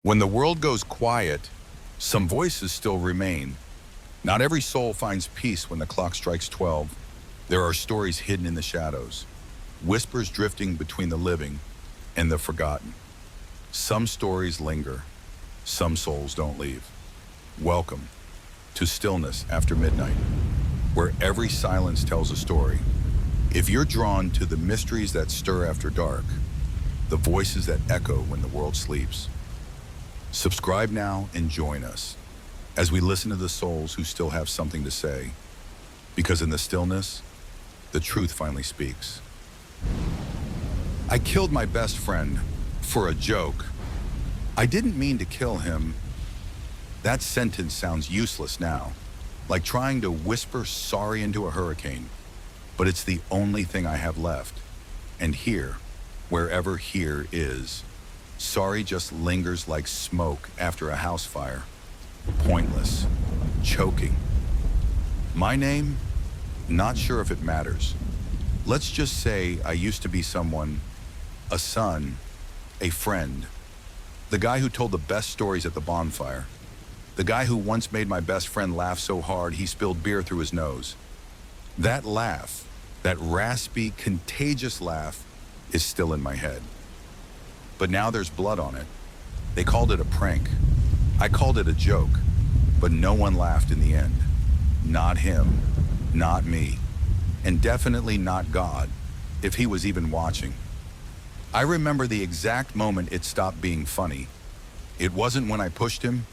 When the world goes quiet, some voices still remain. Not every soul finds peace when the clock strikes 12. There are stories hidden in the shadows, whispers drifting between the living and the forgotten. Some stories linger, some souls don't leave. Welcome to Stillness After Midnight, where every silence tells a story. If you're drawn to the mysteries that stir after dark, the voices that echo when the world sleeps, subscribe now and join us as we listen to the souls who still have something to say. Because in the stillness, the truth finally speaks. I killed my best friend for a joke. I didn't mean to kill him. That sentence sounds useless now, like trying to whisper sorry into a hurricane. But it's the only thing I have left. And here, wherever here is, sorry just lingers like smoke after a house fire. Pointless, choking. My name? Not sure if it matters. Let's just say I used to be someone, a son, a friend. The guy who told the best stories at the bonfire. The guy who once made my best friend laugh so hard he spilled beer through his nose. That laugh, that raspy, contagious laugh, is still in my head. But now there's blood on it. They called it a prank. I called it a joke, but no one laughed in the end. Not him, not me, and definitely not God, if he was even watching. I remember the exact moment it stopped being funny. It wasn't when I pushed him.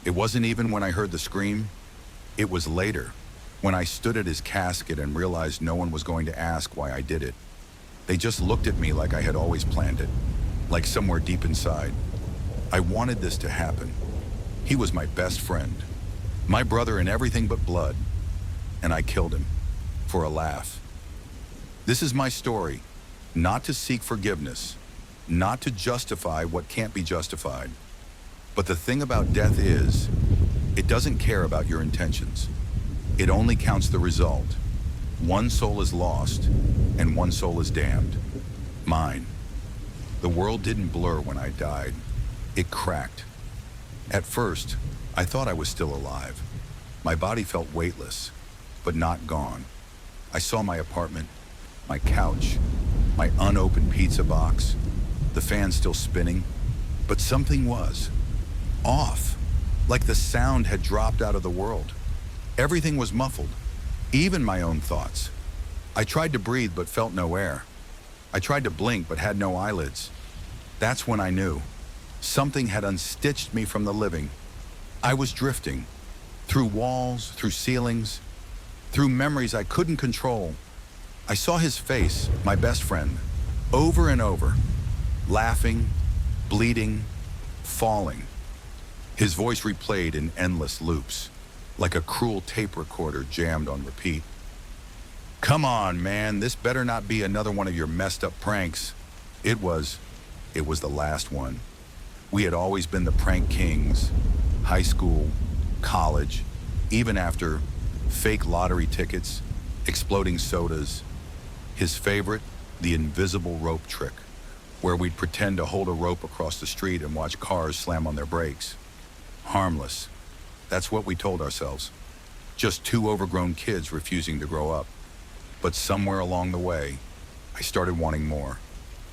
It wasn't even when I heard the scream. It was later, when I stood at his casket and realized no one was going to ask why I did it. They just looked at me like I had always planned it, like somewhere deep inside. I wanted this to happen. He was my best friend, my brother in everything but blood, and I killed him for a laugh. This is my story, not to seek forgiveness, not to justify what can't be justified. But the thing about death is, it doesn't care about your intentions. It only counts the result. One soul is lost, and one soul is damned. Mine. The world didn't blur when I died. It cracked. At first, I thought I was still alive. My body felt weightless, but not gone. I saw my apartment, my couch, my unopened pizza box, the fan still spinning, but something was off, like the sound had dropped out of the world. Everything was muffled, even my own thoughts. I tried to breathe but felt no air. I tried to blink but had no eyelids. That's when I knew. Something had unstitched me from the living. I was drifting, through walls, through ceilings, through memories I couldn't control. I saw his face, my best friend, over and over, laughing, bleeding, falling. His voice replayed in endless loops, like a cruel tape recorder jammed on repeat. Come on, man, this better not be another one of your messed up pranks. It was the last one. We had always been the prank kings, high school, college, even after fake lottery tickets, exploding sodas. His favorite, the invisible rope trick, where we'd pretend to hold a rope across the street and watch cars slam on their brakes. Harmless. That's what we told ourselves. Just two overgrown kids refusing to grow up. But somewhere along the way, I started wanting more.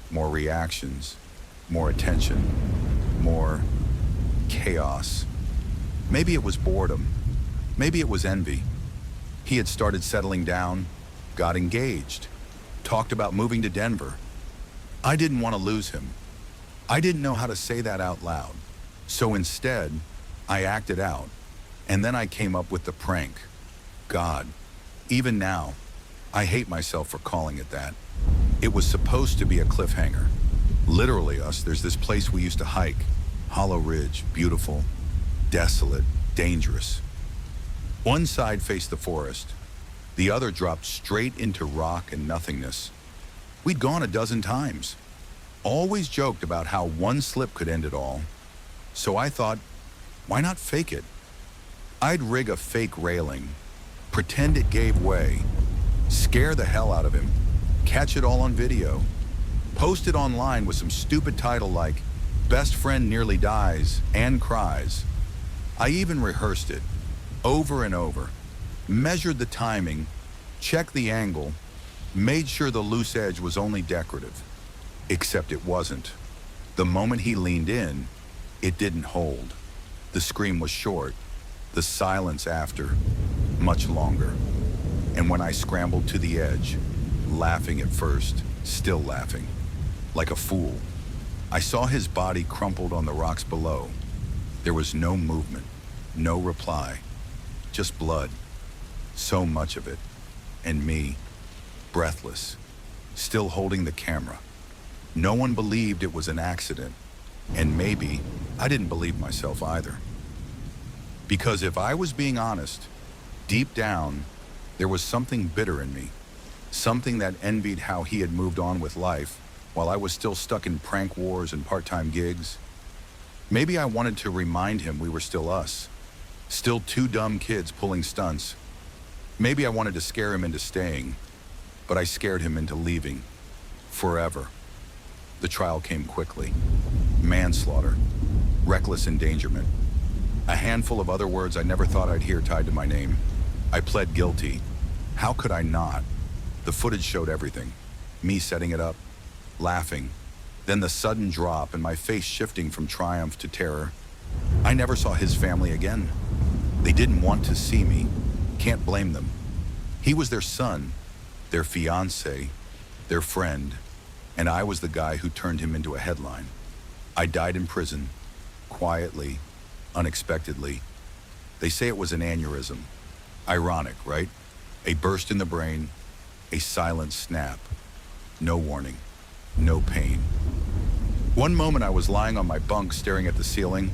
More reactions, more attention, more chaos. Maybe it was boredom. Maybe it was envy. He had started settling down, got engaged, talked about moving to Denver. I didn't want to lose him. I didn't know how to say that out loud. So instead, I acted out. And then I came up with the prank. God, even now, I hate myself for calling it that. It was supposed to be a cliffhanger. Literally there's this place we used to hike. Hollow Ridge, beautiful, desolate, dangerous. One side faced the forest. The other dropped straight into rock and nothingness. We'd gone a dozen times. Always joked about how one slip could end it all. So I thought, why not fake it? I'd rig a fake railing, pretend it gave way, scare the hell out of him, catch it all on video, post it online with some stupid title like, best friend nearly dies and cries. I even rehearsed it, over and over, measured the timing, checked the angle, made sure the loose edge was only decorative. Except it wasn't. The moment he leaned in, it didn't hold. The scream was short, the silence after, much longer. And when I scrambled to the edge, laughing at first, still laughing, like a fool, I saw his body crumpled on the rocks below. There was no movement, no reply, just blood, so much of it, and me, breathless, still holding the camera. No one believed it was an accident, and maybe I didn't believe myself either. Because if I was being honest, deep down, there was something bitter in me, something that envied how he had moved on with life while I was still stuck in prank wars and part-time gigs. Maybe I wanted to remind him we were still us, still two dumb kids pulling stunts. Maybe I wanted to scare him into staying, but I scared him into leaving, forever. The trial came quickly. Manslaughter, reckless endangerment, a handful of other words I never thought I'd hear tied to my name. I pled guilty. How could I not? The footage showed everything. Me setting it up, laughing, then the sudden drop and my face shifting from triumph to terror. I never saw his family again. They didn't want to see me. Can't blame them. He was their son, their fiancé, their friend, and I was the guy who turned him into a headline. I died in prison, quietly, unexpectedly. They say it was an aneurysm. Ironic, right? A burst in the brain, a silent snap. No warning, no pain. One moment I was lying on my bunk staring at the ceiling.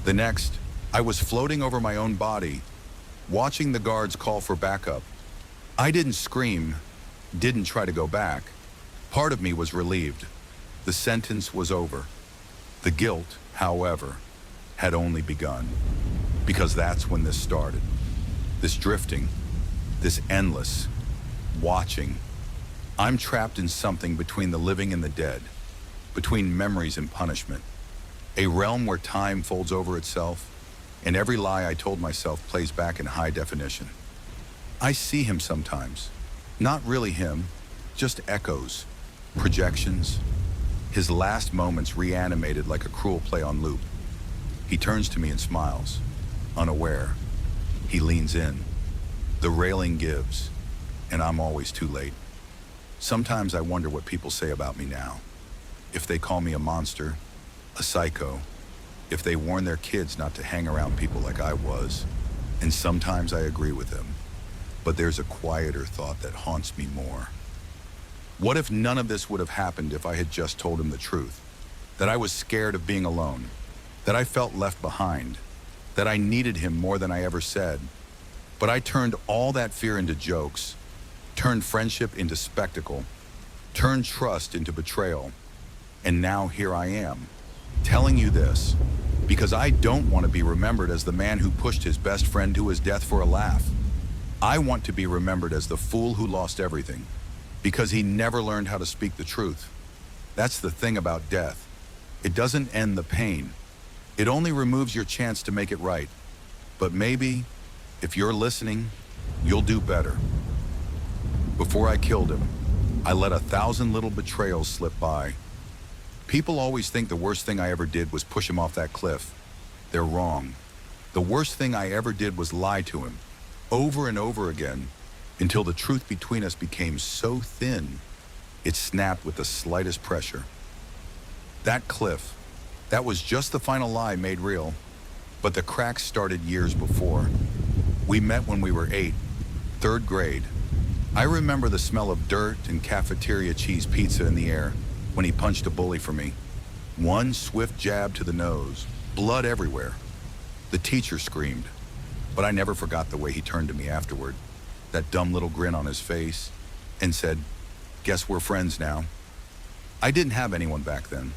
The next, I was floating over my own body, watching the guards call for backup. I didn't scream, didn't try to go back. Part of me was relieved. The sentence was over. The guilt, however, had only begun. Because that's when this started. This drifting, this endless, watching. I'm trapped in something between the living and the dead, between memories and punishment. A realm where time folds over itself, and every lie I told myself plays back in high definition. I see him sometimes. Not really him, just echoes, projections. His last moments reanimated like a cruel play on loop. He turns to me and smiles, unaware. He leans in. The railing gives, and I'm always too late. Sometimes I wonder what people say about me now. If they call me a monster, a psycho, if they warn their kids not to hang around people like I was. And sometimes I agree with them. But there's a quieter thought that haunts me more. What if none of this would have happened if I had just told him the truth? That I was scared of being alone, that I felt left behind, that I needed him more than I ever said. But I turned all that fear into jokes, turned friendship into spectacle, turned trust into betrayal. And now here I am, telling you this, because I don't want to be remembered as the man who pushed his best friend to his death for a laugh. I want to be remembered as the fool who lost everything, because he never learned how to speak the truth. That's the thing about death. It doesn't end the pain. It only removes your chance to make it right. But maybe, if you're listening, you'll do better. Before I killed him, I let 1,000 little betrayals slip by. People always think the worst thing I ever did was push him off that cliff. They're wrong. The worst thing I ever did was lie to him, over and over again, until the truth between us became so thin, it snapped with the slightest pressure. That cliff, that was just the final lie made real, but the cracks started years before. We met when we were 8, 3rd grade. I remember the smell of dirt and cafeteria cheese pizza in the air when he punched a bully for me. One swift jab to the nose, blood everywhere. The teacher screamed, but I never forgot the way he turned to me afterward, that dumb little grin on his face, and said, "Guess we're friends now." I didn't have anyone back then.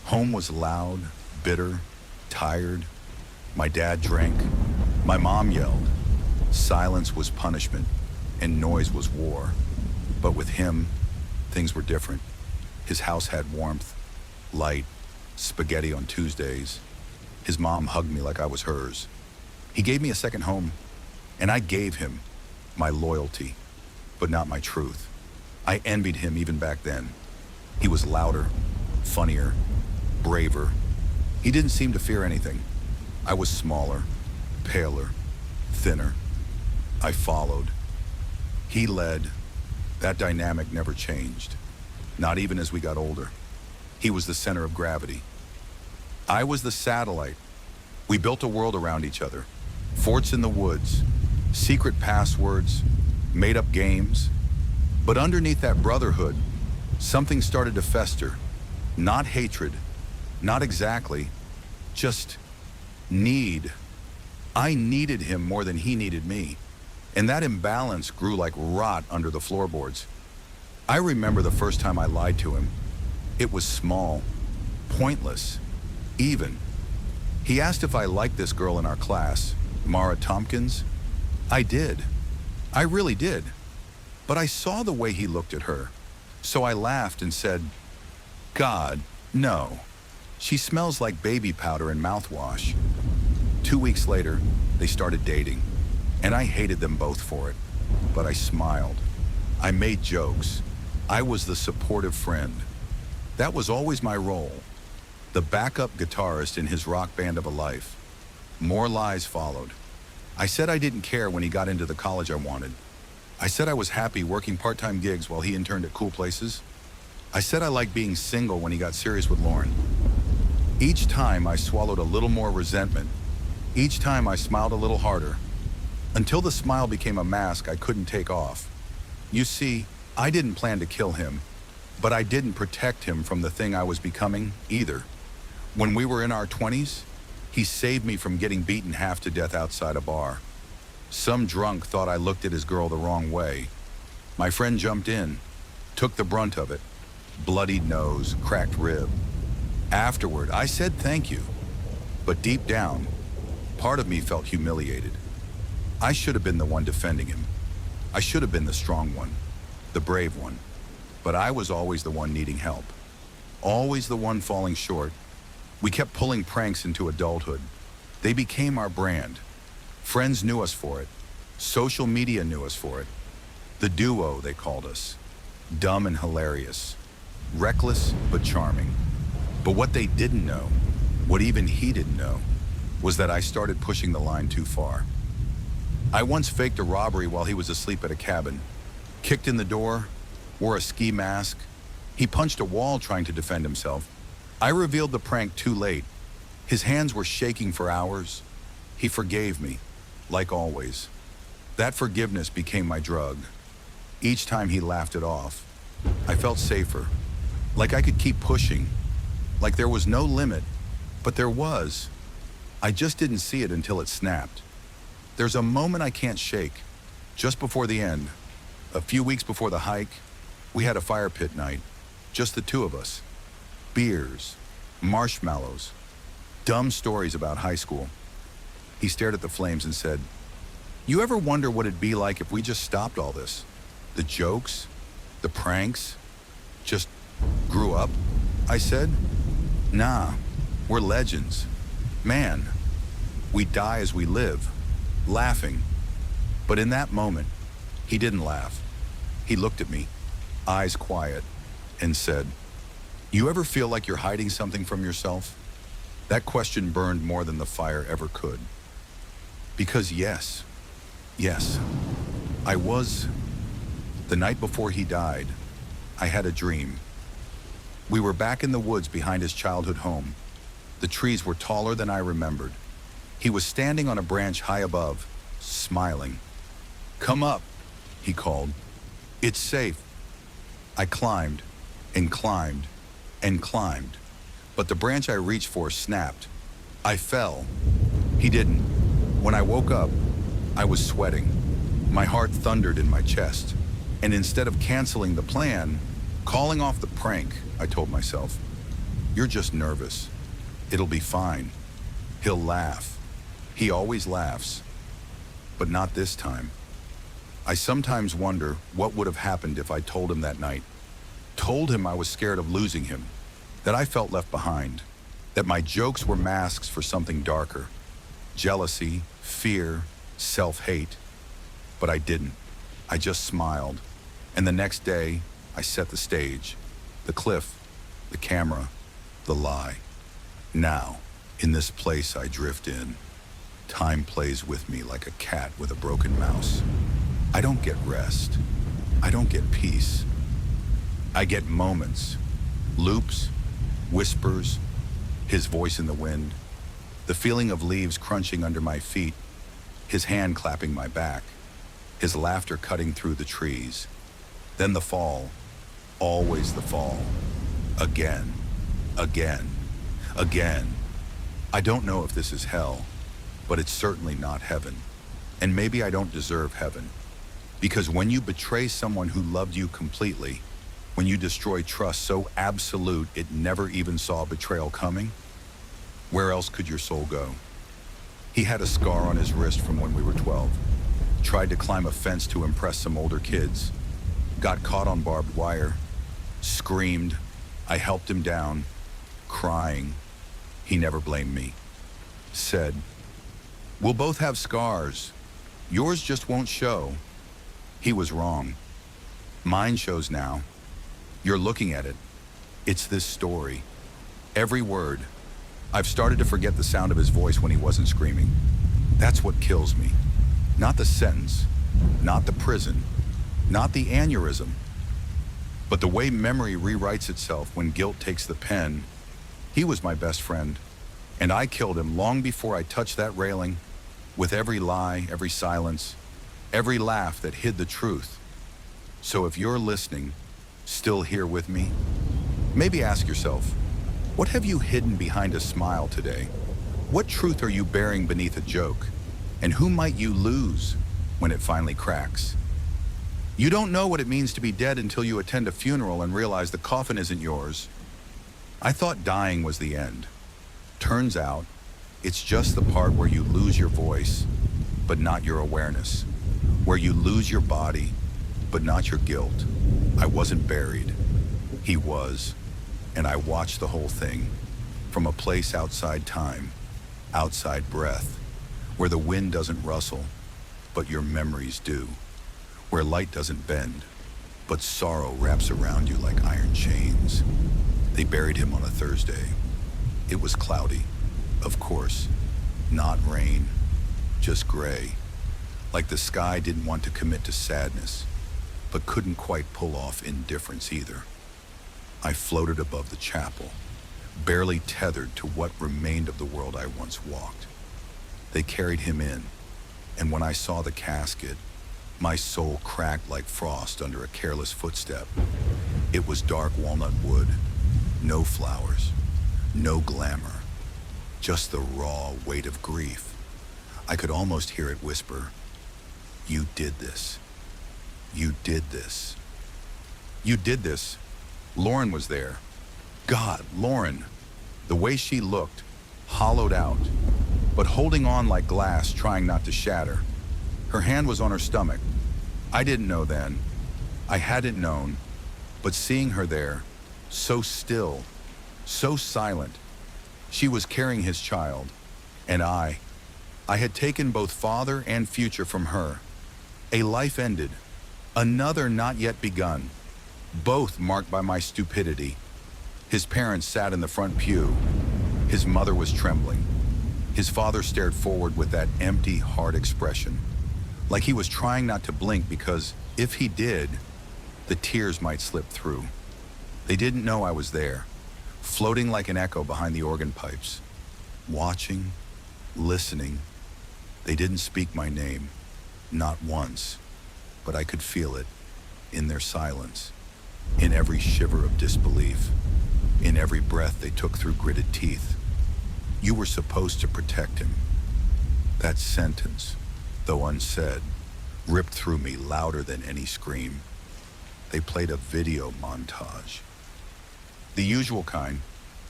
Home was loud, bitter, tired. My dad drank. My mom yelled. Silence was punishment, and noise was war. But with him, things were different. His house had warmth, light, spaghetti on Tuesdays. His mom hugged me like I was hers. He gave me a second home, and I gave him my loyalty, but not my truth. I envied him even back then. He was louder, funnier, braver. He didn't seem to fear anything. I was smaller, paler, thinner. I followed. He led. That dynamic never changed, not even as we got older. He was the center of gravity. I was the satellite. We built a world around each other. Forts in the woods, secret passwords, made-up games. But underneath that brotherhood, something started to fester. Not hatred, not exactly, just need. I needed him more than he needed me, and that imbalance grew like rot under the floorboards. I remember the first time I lied to him. It was small, pointless, even. He asked if I liked this girl in our class, Mara Tompkins. I did. I really did. But I saw the way he looked at her, so I laughed and said, "God, no. She smells like baby powder and mouthwash." 2 weeks later, they started dating, and I hated them both for it. But I smiled. I made jokes. I was the supportive friend. That was always my role, the backup guitarist in his rock band of a life. More lies followed. I said I didn't care when he got into the college I wanted. I said I was happy working part-time gigs while he interned at cool places. I said I liked being single when he got serious with Lauren. Each time I swallowed a little more resentment. Each time I smiled a little harder, until the smile became a mask I couldn't take off. You see, I didn't plan to kill him, but I didn't protect him from the thing I was becoming either. When we were in our 20s, he saved me from getting beaten half to death outside a bar. Some drunk thought I looked at his girl the wrong way. My friend jumped in, took the brunt of it. Bloodied nose, cracked rib. Afterward, I said thank you. But deep down, part of me felt humiliated. I should have been the one defending him. I should have been the strong one, the brave one. But I was always the one needing help. Always the one falling short. We kept pulling pranks into adulthood. They became our brand. Friends knew us for it. Social media knew us for it. The duo, they called us. Dumb and hilarious. Reckless but charming. But what they didn't know, what even he didn't know, was that I started pushing the line too far. I once faked a robbery while he was asleep at a cabin. Kicked in the door, wore a ski mask. He punched a wall trying to defend himself. I revealed the prank too late. His hands were shaking for hours. He forgave me, like always. That forgiveness became my drug. Each time he laughed it off, I felt safer, like I could keep pushing, like there was no limit, but there was. I just didn't see it until it snapped. There's a moment I can't shake. Just before the end, a few weeks before the hike, we had a fire pit night, just the two of us. Beers, marshmallows, dumb stories about high school. He stared at the flames and said, "You ever wonder what it'd be like if we just stopped all this? The jokes, the pranks, just grew up?" I said, "Nah, we're legends. Man, we die as we live, laughing." But in that moment, he didn't laugh. He looked at me, eyes quiet, and said, "You ever feel like you're hiding something from yourself?" That question burned more than the fire ever could. Because yes, I was. The night before he died, I had a dream. We were back in the woods behind his childhood home. The trees were taller than I remembered. He was standing on a branch high above, smiling. "Come up," he called. "It's safe." I climbed and climbed and climbed, but the branch I reached for snapped. I fell. He didn't. When I woke up, I was sweating. My heart thundered in my chest. And instead of canceling the plan, calling off the prank, I told myself, "You're just nervous. It'll be fine. He'll laugh. He always laughs." But not this time. I sometimes wonder what would have happened if I told him that night. Told him I was scared of losing him, that I felt left behind. that my jokes were masks for something darker: jealousy, fear, self-hate. But I didn't. I just smiled. And the next day, I set the stage: the cliff, the camera, the lie. Now, in this place I drift in, time plays with me like a cat with a broken mouse. I don't get rest. I don't get peace. I get moments, loops, whispers, his voice in the wind, the feeling of leaves crunching under my feet, his hand clapping my back, his laughter cutting through the trees. Then the fall, always the fall. Again, again, again. I don't know if this is hell, but it's certainly not heaven. And maybe I don't deserve heaven. Because when you betray someone who loved you completely, when you destroy trust so absolute it never even saw betrayal coming, where else could your soul go? He had a scar on his wrist from when we were 12. Tried to climb a fence to impress some older kids. Got caught on barbed wire. Screamed. I helped him down. Crying. He never blamed me. Said, "We'll both have scars. Yours just won't show." He was wrong. Mine shows now. You're looking at it. It's this story. Every word. I've started to forget the sound of his voice when he wasn't screaming. That's what kills me. Not the sentence, not the prison, not the aneurysm, but the way memory rewrites itself when guilt takes the pen. He was my best friend, and I killed him long before I touched that railing, with every lie, every silence, every laugh that hid the truth. So if you're listening, still here with me, maybe ask yourself, what have you hidden behind a smile today? What truth are you bearing beneath a joke? And who might you lose when it finally cracks? You don't know what it means to be dead until you attend a funeral and realize the coffin isn't yours. I thought dying was the end. Turns out, it's just the part where you lose your voice, but not your awareness. Where you lose your body, but not your guilt. I wasn't buried. He was. And I watched the whole thing from a place outside time, outside breath, where the wind doesn't rustle, but your memories do, where light doesn't bend, but sorrow wraps around you like iron chains. They buried him on a Thursday. It was cloudy, of course, not rain, just gray, like the sky didn't want to commit to sadness, but couldn't quite pull off indifference either. I floated above the chapel, barely tethered to what remained of the world I once walked. They carried him in, and when I saw the casket, my soul cracked like frost under a careless footstep. It was dark walnut wood, no flowers, no glamour, just the raw weight of grief. I could almost hear it whisper, "You did this. You did this. You did this." Lauren was there. God, Lauren. The way she looked, hollowed out, but holding on like glass, trying not to shatter. Her hand was on her stomach. I didn't know then. I hadn't known, but seeing her there, so still, so silent, she was carrying his child, and I had taken both father and future from her. A life ended, another not yet begun, both marked by my stupidity. His parents sat in the front pew. His mother was trembling. His father stared forward with that empty, hard expression, like he was trying not to blink because if he did, the tears might slip through. They didn't know I was there, floating like an echo behind the organ pipes, watching, listening. They didn't speak my name, not once, but I could feel it in their silence, in every shiver of disbelief, in every breath they took through gritted teeth. You were supposed to protect him. That sentence, though unsaid, ripped through me louder than any scream. They played a video montage. The usual kind,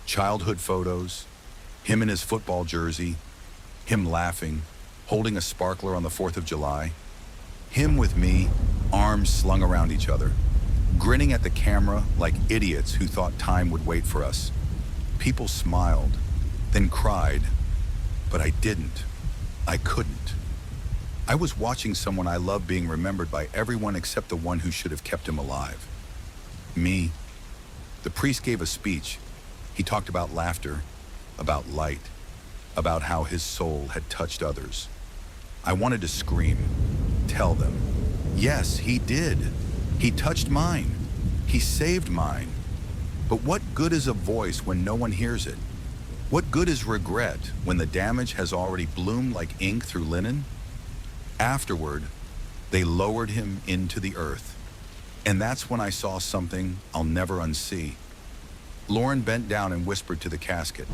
childhood photos, him in his football jersey, him laughing, holding a sparkler on the 4th of July, him with me, arms slung around each other, grinning at the camera like idiots who thought time would wait for us. People smiled, then cried, but I didn't. I couldn't. I was watching someone I loved being remembered by everyone except the one who should have kept him alive. Me. The priest gave a speech. He talked about laughter, about light, about how his soul had touched others. I wanted to scream, tell them, yes, he did. He touched mine. He saved mine. But what good is a voice when no one hears it? What good is regret when the damage has already bloomed like ink through linen? Afterward, they lowered him into the earth. And that's when I saw something I'll never unsee. Lauren bent down and whispered to the casket.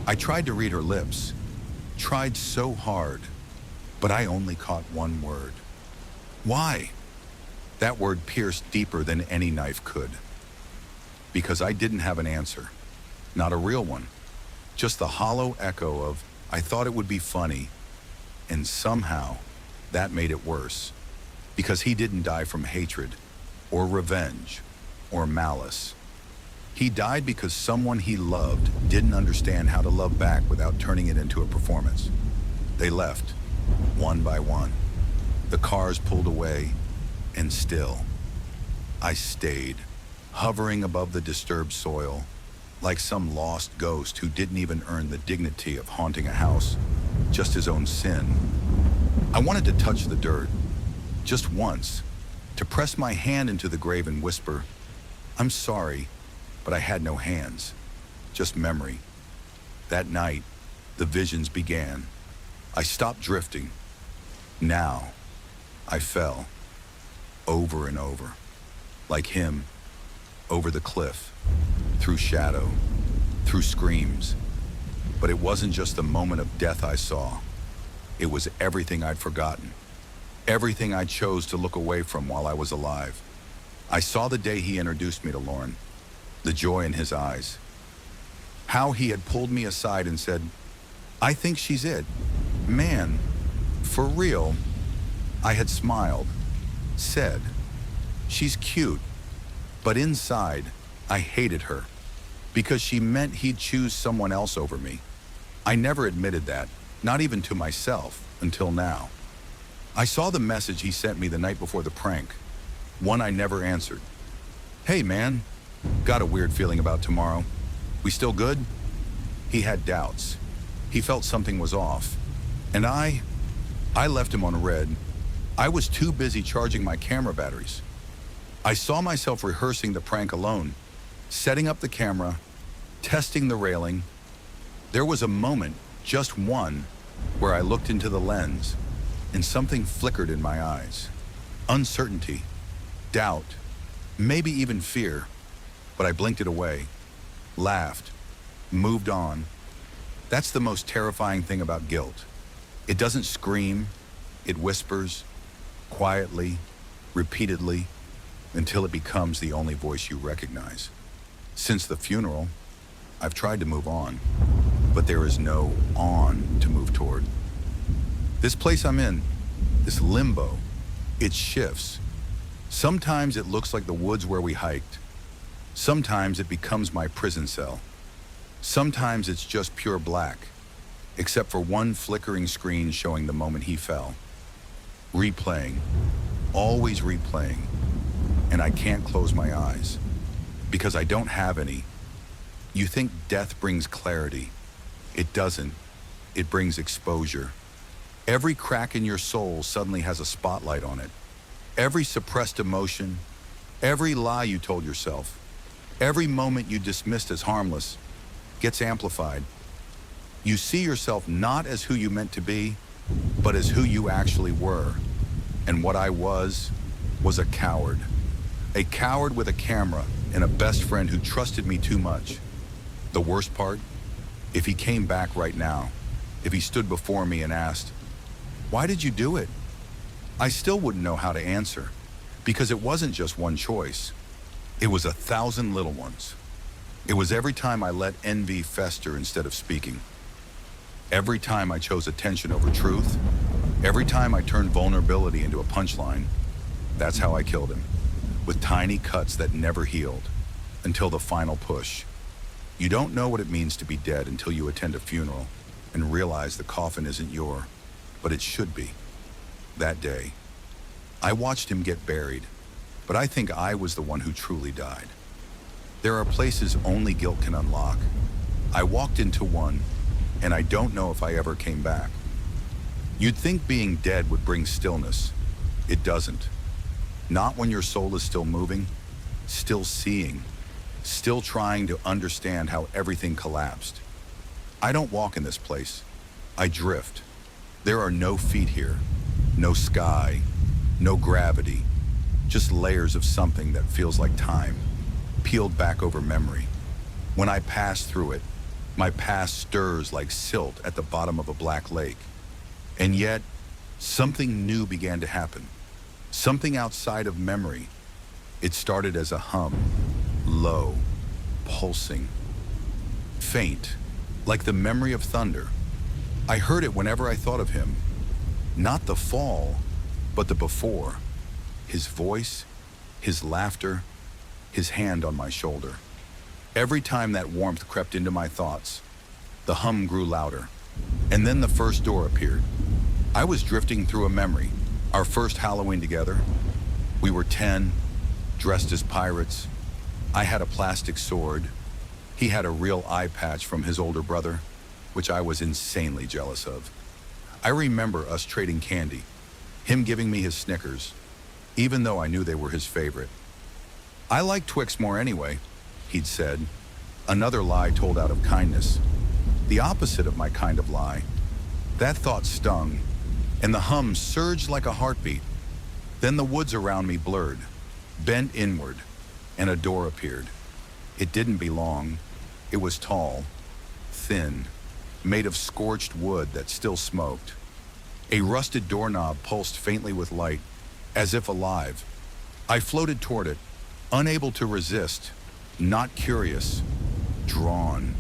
I tried to read her lips, tried so hard, but I only caught one word. Why? That word pierced deeper than any knife could. Because I didn't have an answer, not a real one, just the hollow echo of, I thought it would be funny, and somehow that made it worse, because he didn't die from hatred, or revenge, or malice. He died because someone he loved didn't understand how to love back without turning it into a performance. They left, one by one. The cars pulled away, and still, I stayed, hovering above the disturbed soil, like some lost ghost who didn't even earn the dignity of haunting a house, just his own sin. I wanted to touch the dirt, just once, to press my hand into the grave and whisper, I'm sorry, but I had no hands, just memory. That night, the visions began. I stopped drifting. Now, I fell, over and over, like him, over the cliff, through shadow, through screams. But it wasn't just the moment of death I saw. It was everything I'd forgotten, everything I chose to look away from while I was alive. I saw the day he introduced me to Lauren, the joy in his eyes. How he had pulled me aside and said, I think she's it. Man, for real. I had smiled, said, she's cute, but inside, I hated her because she meant he'd choose someone else over me. I never admitted that, not even to myself, until now. I saw the message he sent me the night before the prank, one I never answered. Hey man, got a weird feeling about tomorrow. We still good? He had doubts. He felt something was off. And I left him on red. I was too busy charging my camera batteries. I saw myself rehearsing the prank alone, setting up the camera, testing the railing. There was a moment, just one, where I looked into the lens and something flickered in my eyes. Uncertainty, doubt, maybe even fear, but I blinked it away, laughed, moved on. That's the most terrifying thing about guilt. It doesn't scream, it whispers, quietly, repeatedly, until it becomes the only voice you recognize. Since the funeral, I've tried to move on, but there is no on to move toward. This place I'm in, this limbo, it shifts. Sometimes it looks like the woods where we hiked. Sometimes it becomes my prison cell. Sometimes it's just pure black, except for one flickering screen showing the moment he fell. Replaying, always replaying, and I can't close my eyes, because I don't have any. You think death brings clarity. It doesn't. It brings exposure. Every crack in your soul suddenly has a spotlight on it. Every suppressed emotion, every lie you told yourself, every moment you dismissed as harmless gets amplified. You see yourself not as who you meant to be, but as who you actually were. And what I was a coward. A coward with a camera and a best friend who trusted me too much. The worst part, if he came back right now, if he stood before me and asked, why did you do it? I still wouldn't know how to answer, because it wasn't just one choice. It was 1,000 little ones. It was every time I let envy fester instead of speaking. Every time I chose attention over truth, every time I turned vulnerability into a punchline. That's how I killed him, with tiny cuts that never healed, until the final push. You don't know what it means to be dead until you attend a funeral and realize the coffin isn't yours, but it should be. That day, I watched him get buried, but I think I was the one who truly died. There are places only guilt can unlock. I walked into one, and I don't know if I ever came back. You'd think being dead would bring stillness. It doesn't. Not when your soul is still moving, still seeing, still trying to understand how everything collapsed. I don't walk in this place. I drift. There are no feet here, no sky, no gravity, just layers of something that feels like time, peeled back over memory. When I pass through it, my past stirs like silt at the bottom of a black lake. And yet, something new began to happen. Something outside of memory. It started as a hum, low, pulsing, faint, like the memory of thunder. I heard it whenever I thought of him. Not the fall, but the before. His voice, his laughter, his hand on my shoulder. Every time that warmth crept into my thoughts, the hum grew louder. And then the first door appeared. I was drifting through a memory. Our first Halloween together. We were 10, dressed as pirates. I had a plastic sword. He had a real eye patch from his older brother, which I was insanely jealous of. I remember us trading candy, him giving me his Snickers, even though I knew they were his favorite. I like Twix more anyway, he'd said. Another lie told out of kindness. The opposite of my kind of lie. That thought stung, and the hum surged like a heartbeat. Then the woods around me blurred, bent inward, and a door appeared. It didn't be long. It was tall, thin, made of scorched wood that still smoked. A rusted doorknob pulsed faintly with light, as if alive. I floated toward it, unable to resist, not curious, drawn.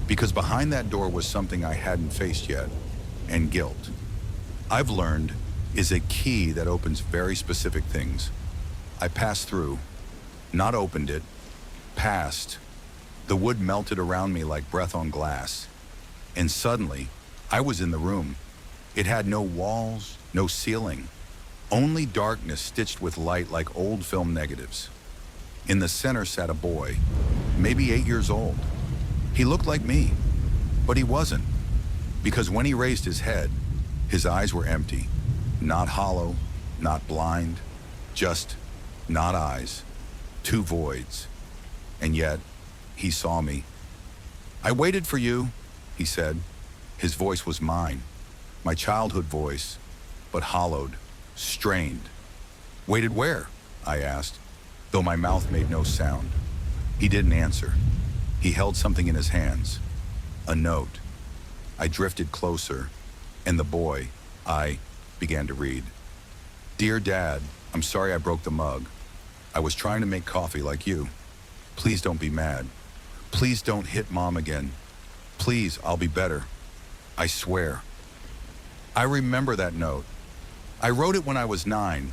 Because behind that door was something I hadn't faced yet, and guilt. I've learned is a key that opens very specific things. I passed through, not opened it, passed. The wood melted around me like breath on glass. And suddenly, I was in the room. It had no walls, no ceiling, only darkness stitched with light like old film negatives. In the center sat a boy, maybe 8 years old. He looked like me, but he wasn't. Because when he raised his head, his eyes were empty, not hollow, not blind, just not eyes, two voids. And yet, he saw me. I waited for you, he said. His voice was mine, my childhood voice, but hollowed, strained. Waited where? I asked, though my mouth made no sound. He didn't answer. He held something in his hands, a note. I drifted closer, and the boy, I began to read. Dear Dad, I'm sorry I broke the mug. I was trying to make coffee like you. Please don't be mad. Please don't hit Mom again. Please, I'll be better. I swear. I remember that note. I wrote it when I was 9.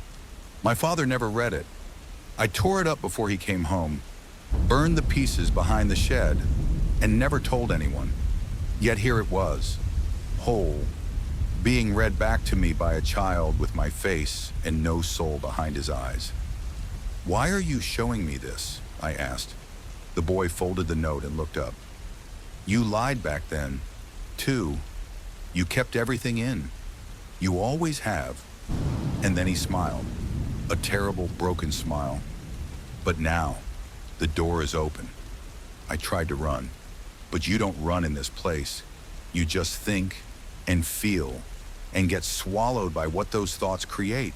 My father never read it. I tore it up before he came home, burned the pieces behind the shed, and never told anyone. Yet here it was, whole, being read back to me by a child with my face and no soul behind his eyes. Why are you showing me this? I asked. The boy folded the note and looked up. You lied back then, too. You kept everything in. You always have. And then he smiled, a terrible, broken smile. But now, the door is open. I tried to run, but you don't run in this place. You just think and feel and get swallowed by what those thoughts create.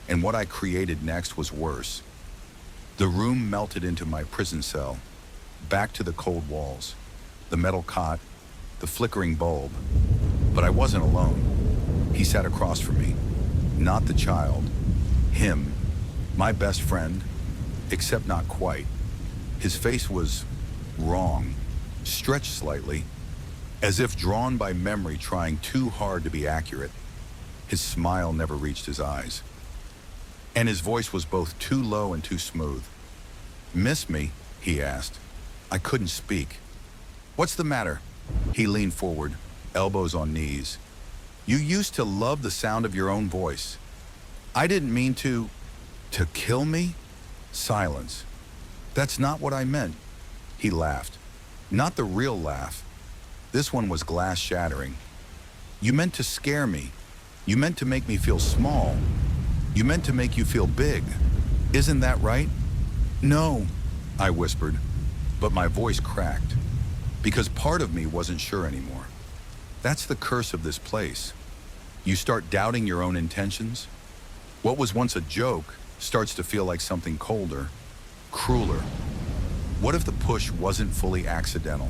And what I created next was worse. The room melted into my prison cell, back to the cold walls, the metal cot, the flickering bulb. But I wasn't alone. He sat across from me, not the child, him, my best friend, except not quite. His face was wrong, stretched slightly, as if drawn by memory trying too hard to be accurate. His smile never reached his eyes. And his voice was both too low and too smooth. Miss me? He asked. I couldn't speak. What's the matter? He leaned forward, elbows on knees. You used to love the sound of your own voice. I didn't mean to kill me? Silence. That's not what I meant. He laughed. Not the real laugh. This one was glass shattering. You meant to scare me. You meant to make me feel small. You meant to make you feel big. Isn't that right? No, I whispered, but my voice cracked, because part of me wasn't sure anymore. That's the curse of this place. You start doubting your own intentions. What was once a joke starts to feel like something colder, crueler. What if the push wasn't fully accidental?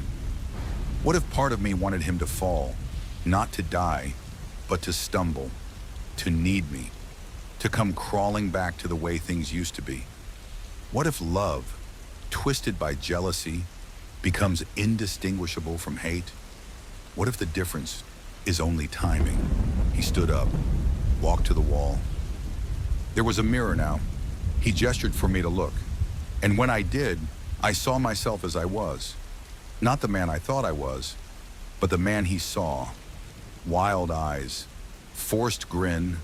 What if part of me wanted him to fall, not to die, but to stumble, to need me, to come crawling back to the way things used to be? What if love, twisted by jealousy, becomes indistinguishable from hate? What if the difference is only timing? He stood up, walked to the wall. There was a mirror now. He gestured for me to look. And when I did, I saw myself as I was. Not the man I thought I was, but the man he saw. Wild eyes, forced grin,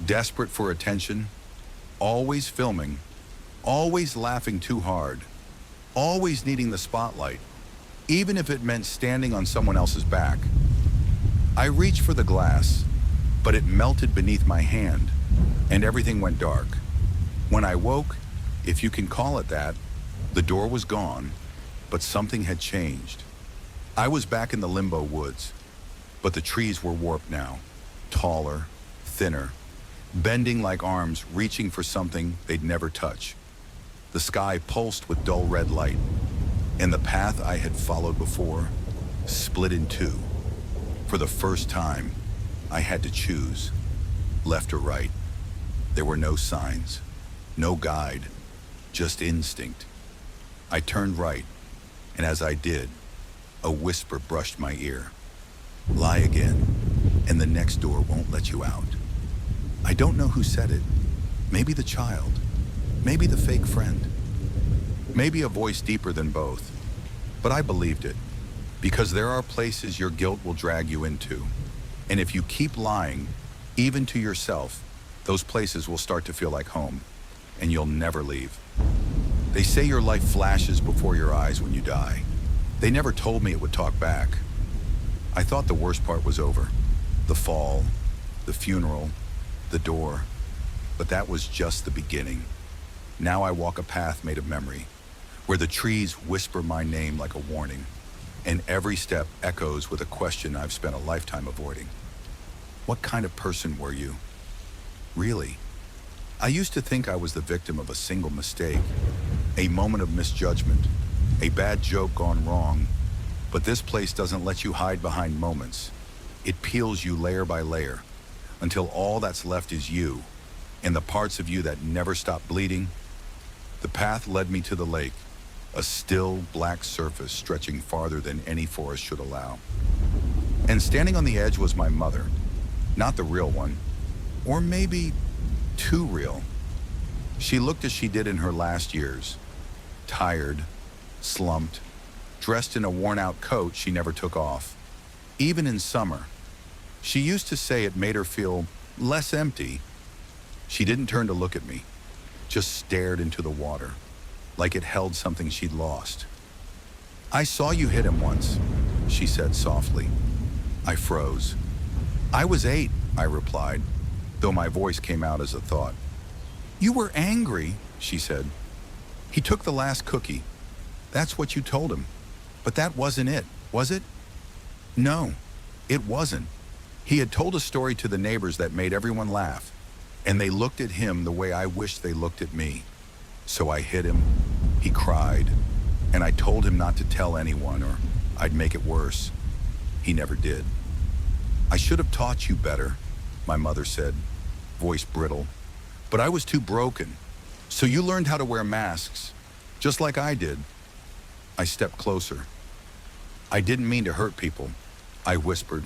desperate for attention, always filming, always laughing too hard, always needing the spotlight, even if it meant standing on someone else's back. I reached for the glass, but it melted beneath my hand, and everything went dark. When I woke, if you can call it that, the door was gone, but something had changed. I was back in the limbo woods, but the trees were warped now, taller, thinner, bending like arms reaching for something they'd never touch. The sky pulsed with dull red light, and the path I had followed before split in two. For the first time, I had to choose, left or right. There were no signs, no guide, just instinct. I turned right, and as I did, a whisper brushed my ear. Lie again, and the next door won't let you out. I don't know who said it. Maybe the child, maybe the fake friend, maybe a voice deeper than both. But I believed it, because there are places your guilt will drag you into. And if you keep lying, even to yourself, those places will start to feel like home, and you'll never leave. They say your life flashes before your eyes when you die. They never told me it would talk back. I thought the worst part was over. The fall, the funeral, the door. But that was just the beginning. Now I walk a path made of memory, where the trees whisper my name like a warning, and every step echoes with a question I've spent a lifetime avoiding. What kind of person were you? Really? I used to think I was the victim of a single mistake, a moment of misjudgment, a bad joke gone wrong. But this place doesn't let you hide behind moments. It peels you layer by layer, until all that's left is you, and the parts of you that never stop bleeding. The path led me to the lake, a still, black surface stretching farther than any forest should allow. And standing on the edge was my mother, not the real one, or maybe too real. She looked as she did in her last years, tired, slumped, dressed in a worn-out coat she never took off. Even in summer, she used to say it made her feel less empty. She didn't turn to look at me, just stared into the water, like it held something she'd lost. I saw you hit him once, she said softly. I froze. I was 8, I replied, though my voice came out as a thought. You were angry, she said. He took the last cookie. That's what you told him. But that wasn't it, was it? No, it wasn't. He had told a story to the neighbors that made everyone laugh, and they looked at him the way I wished they looked at me. So I hit him, he cried, and I told him not to tell anyone or I'd make it worse. He never did. I should have taught you better, my mother said, voice brittle, but I was too broken. So you learned how to wear masks, just like I did. I stepped closer. I didn't mean to hurt people, I whispered.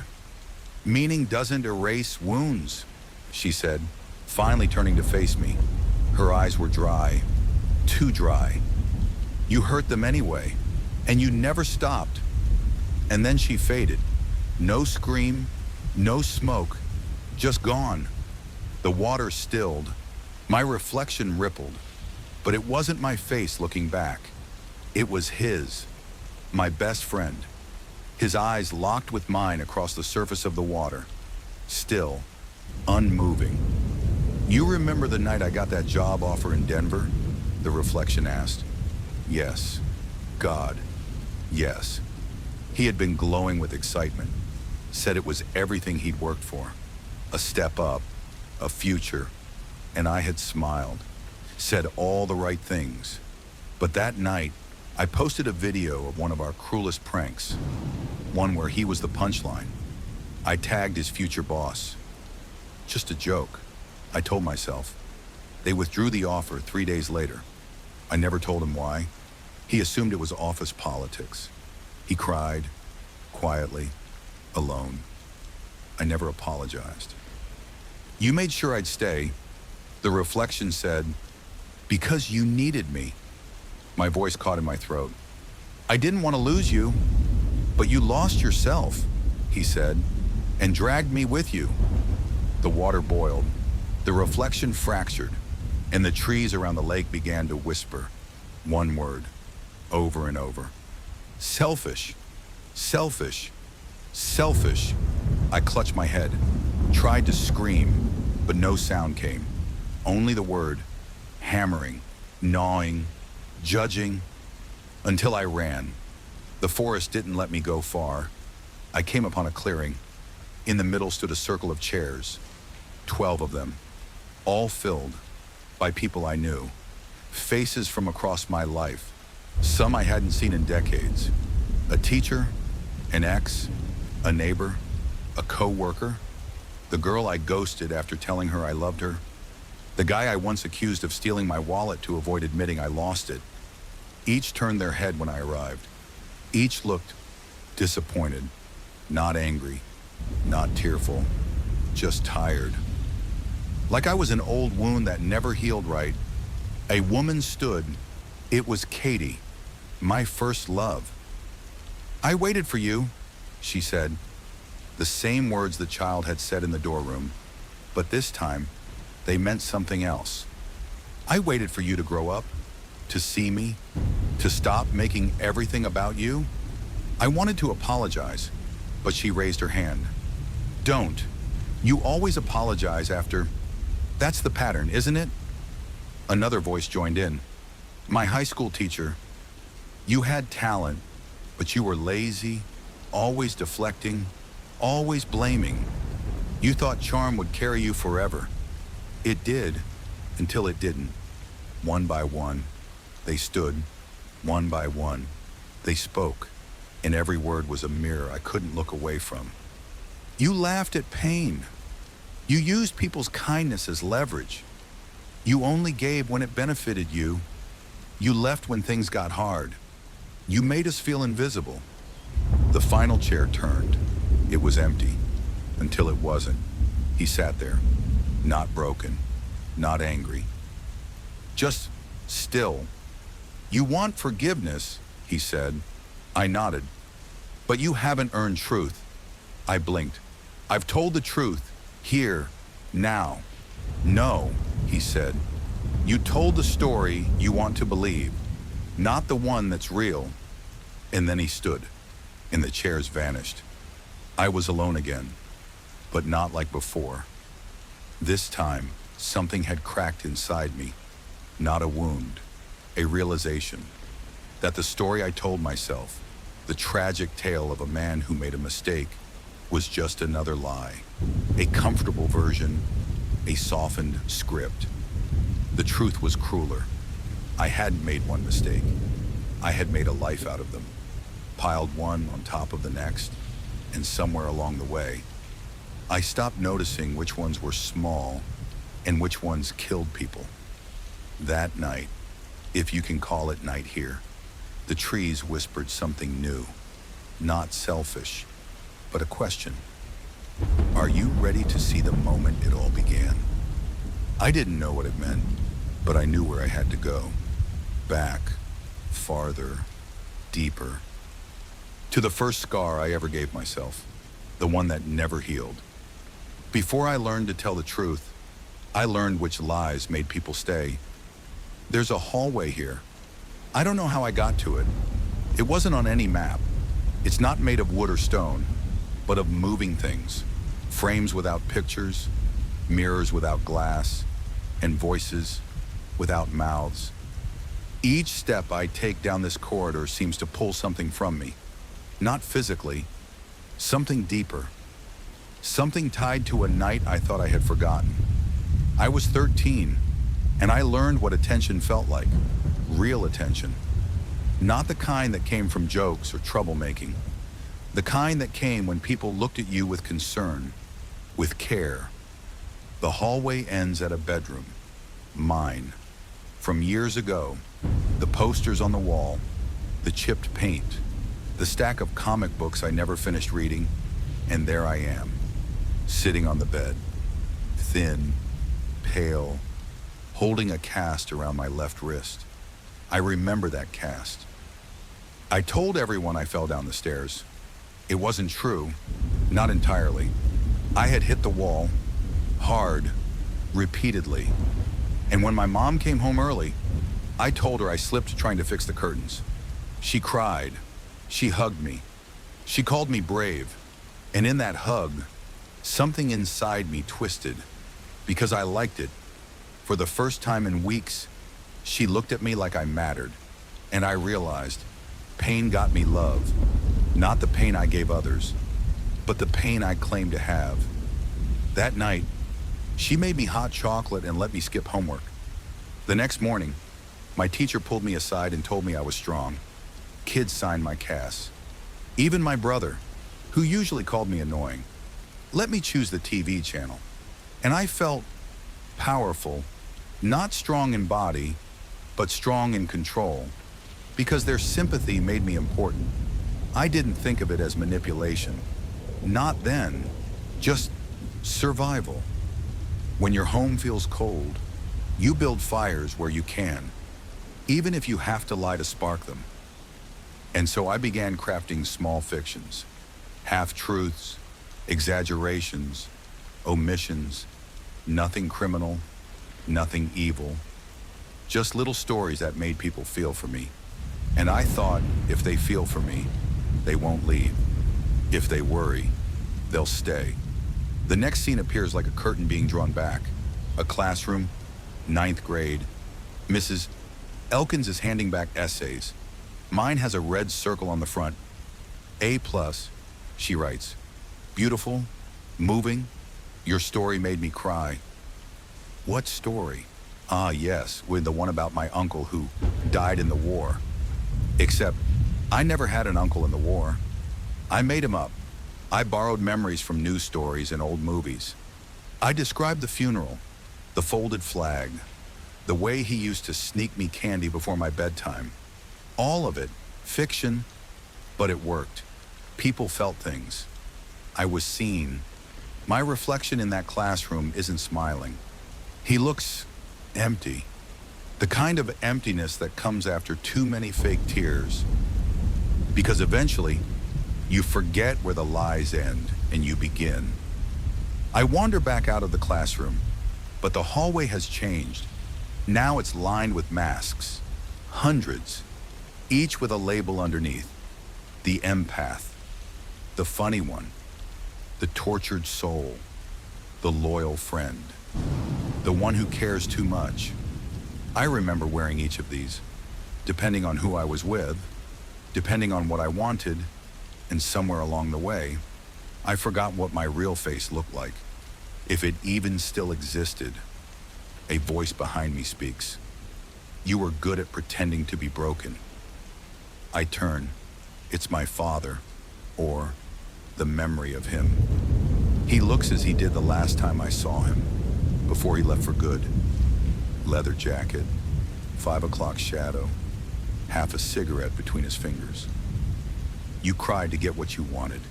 Meaning doesn't erase wounds, she said, finally turning to face me. Her eyes were dry, too dry. You hurt them anyway. And you never stopped. And then she faded. No scream, no smoke, just gone. The water stilled. My reflection rippled. But it wasn't my face looking back. It was his, my best friend. His eyes locked with mine across the surface of the water. Still, unmoving. You remember the night I got that job offer in Denver? The reflection asked. Yes. God. Yes. He had been glowing with excitement. Said it was everything he'd worked for. A step up, a future. And I had smiled. Said all the right things. But that night, I posted a video of one of our cruelest pranks. One where he was the punchline. I tagged his future boss. Just a joke, I told myself. They withdrew the offer 3 days later. I never told him why. He assumed it was office politics. He cried, quietly, alone. I never apologized. You made sure I'd stay. The reflection said, because you needed me. My voice caught in my throat. I didn't want to lose you, but you lost yourself, he said, and dragged me with you. The water boiled, the reflection fractured, and the trees around the lake began to whisper one word, over and over. Selfish, selfish, selfish. I clutched my head, tried to scream, but no sound came. Only the word, hammering, gnawing, judging, until I ran. The forest didn't let me go far. I came upon a clearing. In the middle stood a circle of chairs, 12 of them, all filled by people I knew, faces from across my life, some I hadn't seen in decades. A teacher, an ex, a neighbor, a co-worker, the girl I ghosted after telling her I loved her, the guy I once accused of stealing my wallet to avoid admitting I lost it. Each turned their head when I arrived. Each looked disappointed, not angry, not tearful, just tired. Like I was an old wound that never healed right. A woman stood. It was Katie, my first love. I waited for you, she said. The same words the child had said in the doorroom, but this time, they meant something else. I waited for you to grow up, to see me, to stop making everything about you. I wanted to apologize, but she raised her hand. Don't. You always apologize after. That's the pattern, isn't it? Another voice joined in. My high school teacher. You had talent, but you were lazy, always deflecting, always blaming. You thought charm would carry you forever. It did, until it didn't. One by one, they stood. One by one, they spoke, and every word was a mirror I couldn't look away from. You laughed at pain. You used people's kindness as leverage. You only gave when it benefited you. You left when things got hard. You made us feel invisible. The final chair turned. It was empty, until it wasn't. He sat there, not broken, not angry, just still. You want forgiveness, he said. I nodded. But you haven't earned truth. I blinked. I've told the truth, here, now. No, he said. You told the story you want to believe, not the one that's real. And then he stood, and the chairs vanished. I was alone again, but not like before. This time, something had cracked inside me. Not a wound, a realization that the story I told myself, the tragic tale of a man who made a mistake, was just another lie, a comfortable version, a softened script. The truth was crueler. I hadn't made one mistake. I had made a life out of them, piled one on top of the next, and somewhere along the way, I stopped noticing which ones were small and which ones killed people. That night, if you can call it night here, the trees whispered something new, not selfish, but a question. Are you ready to see the moment it all began? I didn't know what it meant, but I knew where I had to go. Back, farther, deeper. To the first scar I ever gave myself, the one that never healed. Before I learned to tell the truth, I learned which lies made people stay. There's a hallway here. I don't know how I got to it. It wasn't on any map. It's not made of wood or stone, but of moving things. Frames without pictures, mirrors without glass, and voices without mouths. Each step I take down this corridor seems to pull something from me. Not physically, something deeper. Something tied to a night I thought I had forgotten. I was 13, and I learned what attention felt like. Real attention. Not the kind that came from jokes or troublemaking. The kind that came when people looked at you with concern, with care. The hallway ends at a bedroom. Mine. From years ago, the posters on the wall, the chipped paint, the stack of comic books I never finished reading, and there I am, sitting on the bed, thin, pale, holding a cast around my left wrist. I remember that cast. I told everyone I fell down the stairs. It wasn't true, not entirely. I had hit the wall, hard, repeatedly. And when my mom came home early, I told her I slipped trying to fix the curtains. She cried. She hugged me. She called me brave. And in that hug, something inside me twisted because I liked it. For the first time in weeks, she looked at me like I mattered. And I realized pain got me love. Not the pain I gave others, but the pain I claimed to have. That night, she made me hot chocolate and let me skip homework. The next morning, my teacher pulled me aside and told me I was strong. Kids signed my casts. Even my brother, who usually called me annoying, let me choose the TV channel. And I felt powerful, not strong in body, but strong in control, because their sympathy made me important. I didn't think of it as manipulation. Not then, just survival. When your home feels cold, you build fires where you can, even if you have to lie to spark them. And so I began crafting small fictions, half-truths, exaggerations, omissions, nothing criminal, nothing evil, just little stories that made people feel for me. And I thought, if they feel for me, they won't leave. If they worry, they'll stay. The next scene appears like a curtain being drawn back. A classroom, 9th grade. Mrs. Elkins is handing back essays. Mine has a red circle on the front. A+, she writes. Beautiful, moving. Your story made me cry. What story? Ah, yes, with the one about my uncle who died in the war. Except, I never had an uncle in the war. I made him up. I borrowed memories from news stories and old movies. I described the funeral, the folded flag, the way he used to sneak me candy before my bedtime. All of it, fiction, but it worked. People felt things. I was seen. My reflection in that classroom isn't smiling. He looks empty. The kind of emptiness that comes after too many fake tears. Because eventually, you forget where the lies end and you begin. I wander back out of the classroom, but the hallway has changed. Now it's lined with masks. Hundreds, each with a label underneath. The empath, the funny one, the tortured soul, the loyal friend, the one who cares too much. I remember wearing each of these, depending on who I was with, depending on what I wanted, and somewhere along the way, I forgot what my real face looked like. If it even still existed. A voice behind me speaks. You were good at pretending to be broken. I turn. It's my father, or the memory of him. He looks as he did the last time I saw him, before he left for good. Leather jacket, 5 o'clock shadow, half a cigarette between his fingers. You cried to get what you wanted,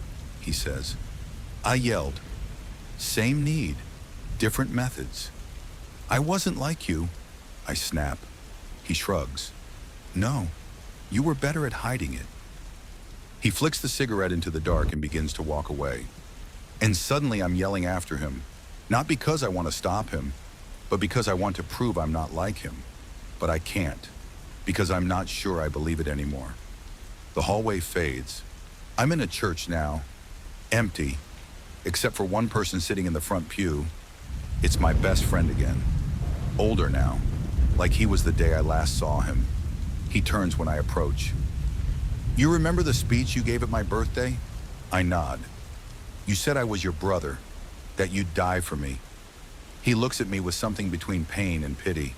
he says. I yelled. Same need, different methods. I wasn't like you, I snap. He shrugs. No, you were better at hiding it. He flicks the cigarette into the dark and begins to walk away. And suddenly I'm yelling after him, not because I want to stop him, but because I want to prove I'm not like him. But I can't, because I'm not sure I believe it anymore. The hallway fades. I'm in a church now, empty, except for one person sitting in the front pew. It's my best friend again. Older now, like he was the day I last saw him. He turns when I approach. "You remember the speech you gave at my birthday?" I nod. "You said I was your brother, that you'd die for me." He looks at me with something between pain and pity.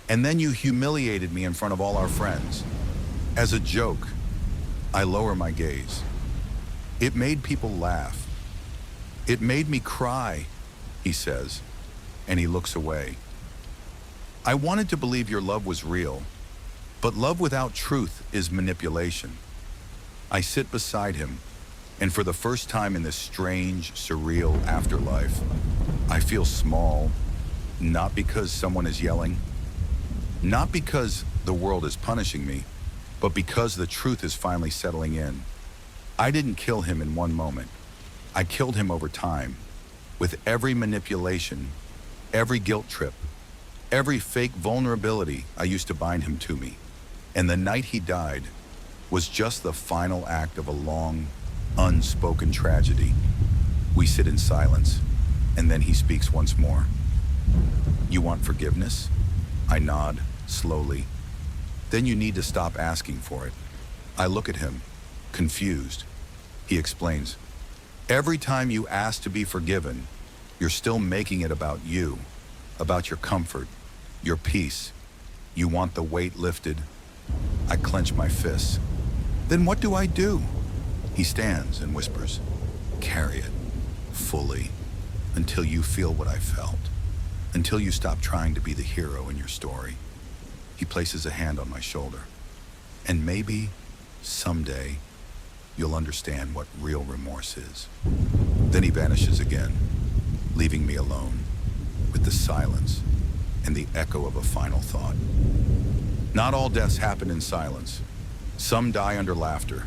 "And then you humiliated me in front of all our friends. As a joke." I lower my gaze. "It made people laugh. It made me cry," he says, and he looks away. "I wanted to believe your love was real, but love without truth is manipulation." I sit beside him, and for the first time in this strange, surreal afterlife, I feel small, not because someone is yelling, not because the world is punishing me, but because the truth is finally settling in. I didn't kill him in one moment. I killed him over time, with every manipulation, every guilt trip, every fake vulnerability I used to bind him to me. And the night he died was just the final act of a long, unspoken tragedy. We sit in silence, and then he speaks once more. "You want forgiveness?" I nod, slowly. "Then you need to stop asking for it." I look at him, confused. He explains, "Every time you ask to be forgiven, you're still making it about you, about your comfort, your peace. You want the weight lifted." I clench my fists. "Then what do I do?" He stands and whispers, "Carry it, fully, until you feel what I felt, until you stop trying to be the hero in your story." He places a hand on my shoulder. "And maybe, someday, you'll understand what real remorse is." Then he vanishes again, leaving me alone, with the silence and the echo of a final thought. Not all deaths happen in silence. Some die under laughter.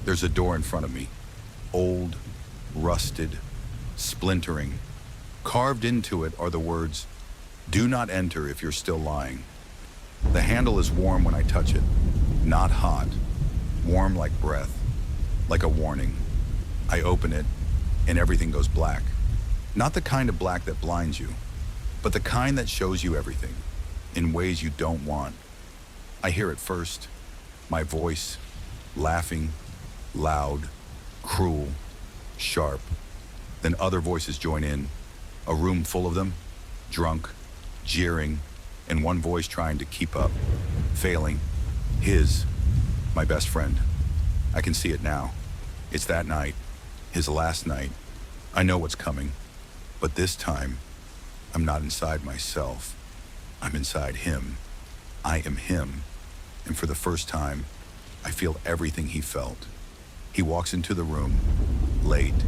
There's a door in front of me, old, rusted, splintering. Carved into it are the words, "Do not enter if you're still lying." The handle is warm when I touch it, not hot, warm like breath, like a warning. I open it, and everything goes black. Not the kind of black that blinds you, but the kind that shows you everything, in ways you don't want. I hear it first, my voice, laughing, loud, cruel, sharp. Then other voices join in, a room full of them, drunk, jeering, and one voice trying to keep up, failing. His, my best friend. I can see it now. It's that night, his last night. I know what's coming, but this time, I'm not inside myself. I'm inside him. I am him, and for the first time, I feel everything he felt. He walks into the room, late,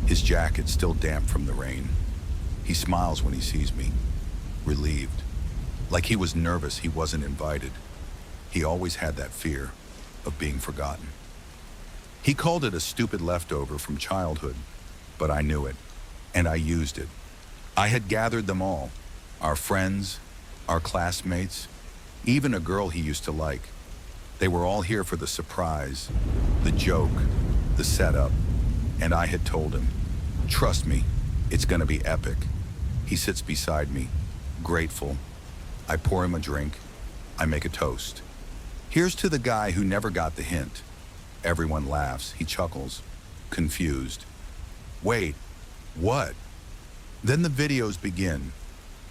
his jacket still damp from the rain. He smiles when he sees me, relieved, like he was nervous he wasn't invited. He always had that fear of being forgotten. He called it a stupid leftover from childhood, but I knew it, and I used it. I had gathered them all, our friends, our classmates, even a girl he used to like. They were all here for the surprise, the joke, the setup, and I had told him, "Trust me, it's gonna be epic." He sits beside me, grateful. I pour him a drink. I make a toast. "Here's to the guy who never got the hint." Everyone laughs. He chuckles, confused. "Wait, what?" Then the videos begin,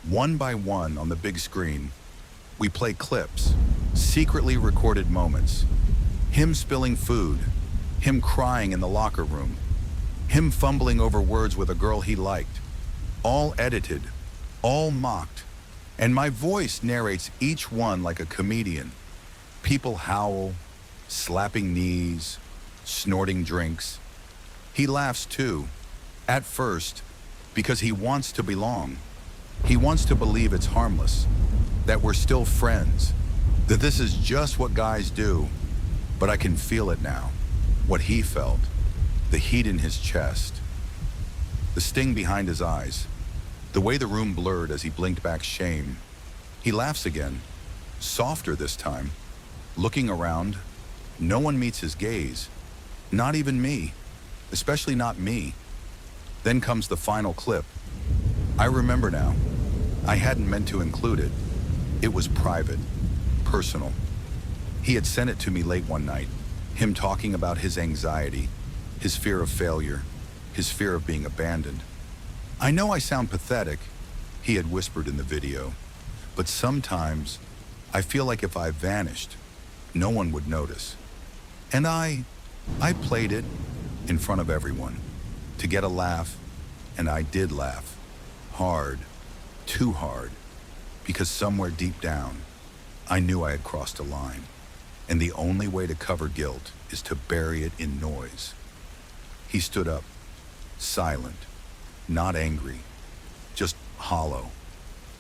one by one on the big screen. We play clips, secretly recorded moments. Him spilling food, him crying in the locker room, him fumbling over words with a girl he liked. All edited, all mocked. And my voice narrates each one like a comedian. People howl, slapping knees, snorting drinks. He laughs too, at first, because he wants to belong. He wants to believe it's harmless, that we're still friends, that this is just what guys do. But I can feel it now. What he felt, the heat in his chest, the sting behind his eyes, the way the room blurred as he blinked back shame. He laughs again, softer this time, looking around. No one meets his gaze, not even me, especially not me. Then comes the final clip. I remember now. I hadn't meant to include it. It was private, personal. He had sent it to me late one night, him talking about his anxiety, his fear of failure, his fear of being abandoned. I know I sound pathetic, he had whispered in the video, but sometimes I feel like if I vanished, no one would notice. And I played it in front of everyone to get a laugh, and I did laugh. Hard, too hard, because somewhere deep down, I knew I had crossed a line, and the only way to cover guilt is to bury it in noise. He stood up, silent, not angry, just hollow,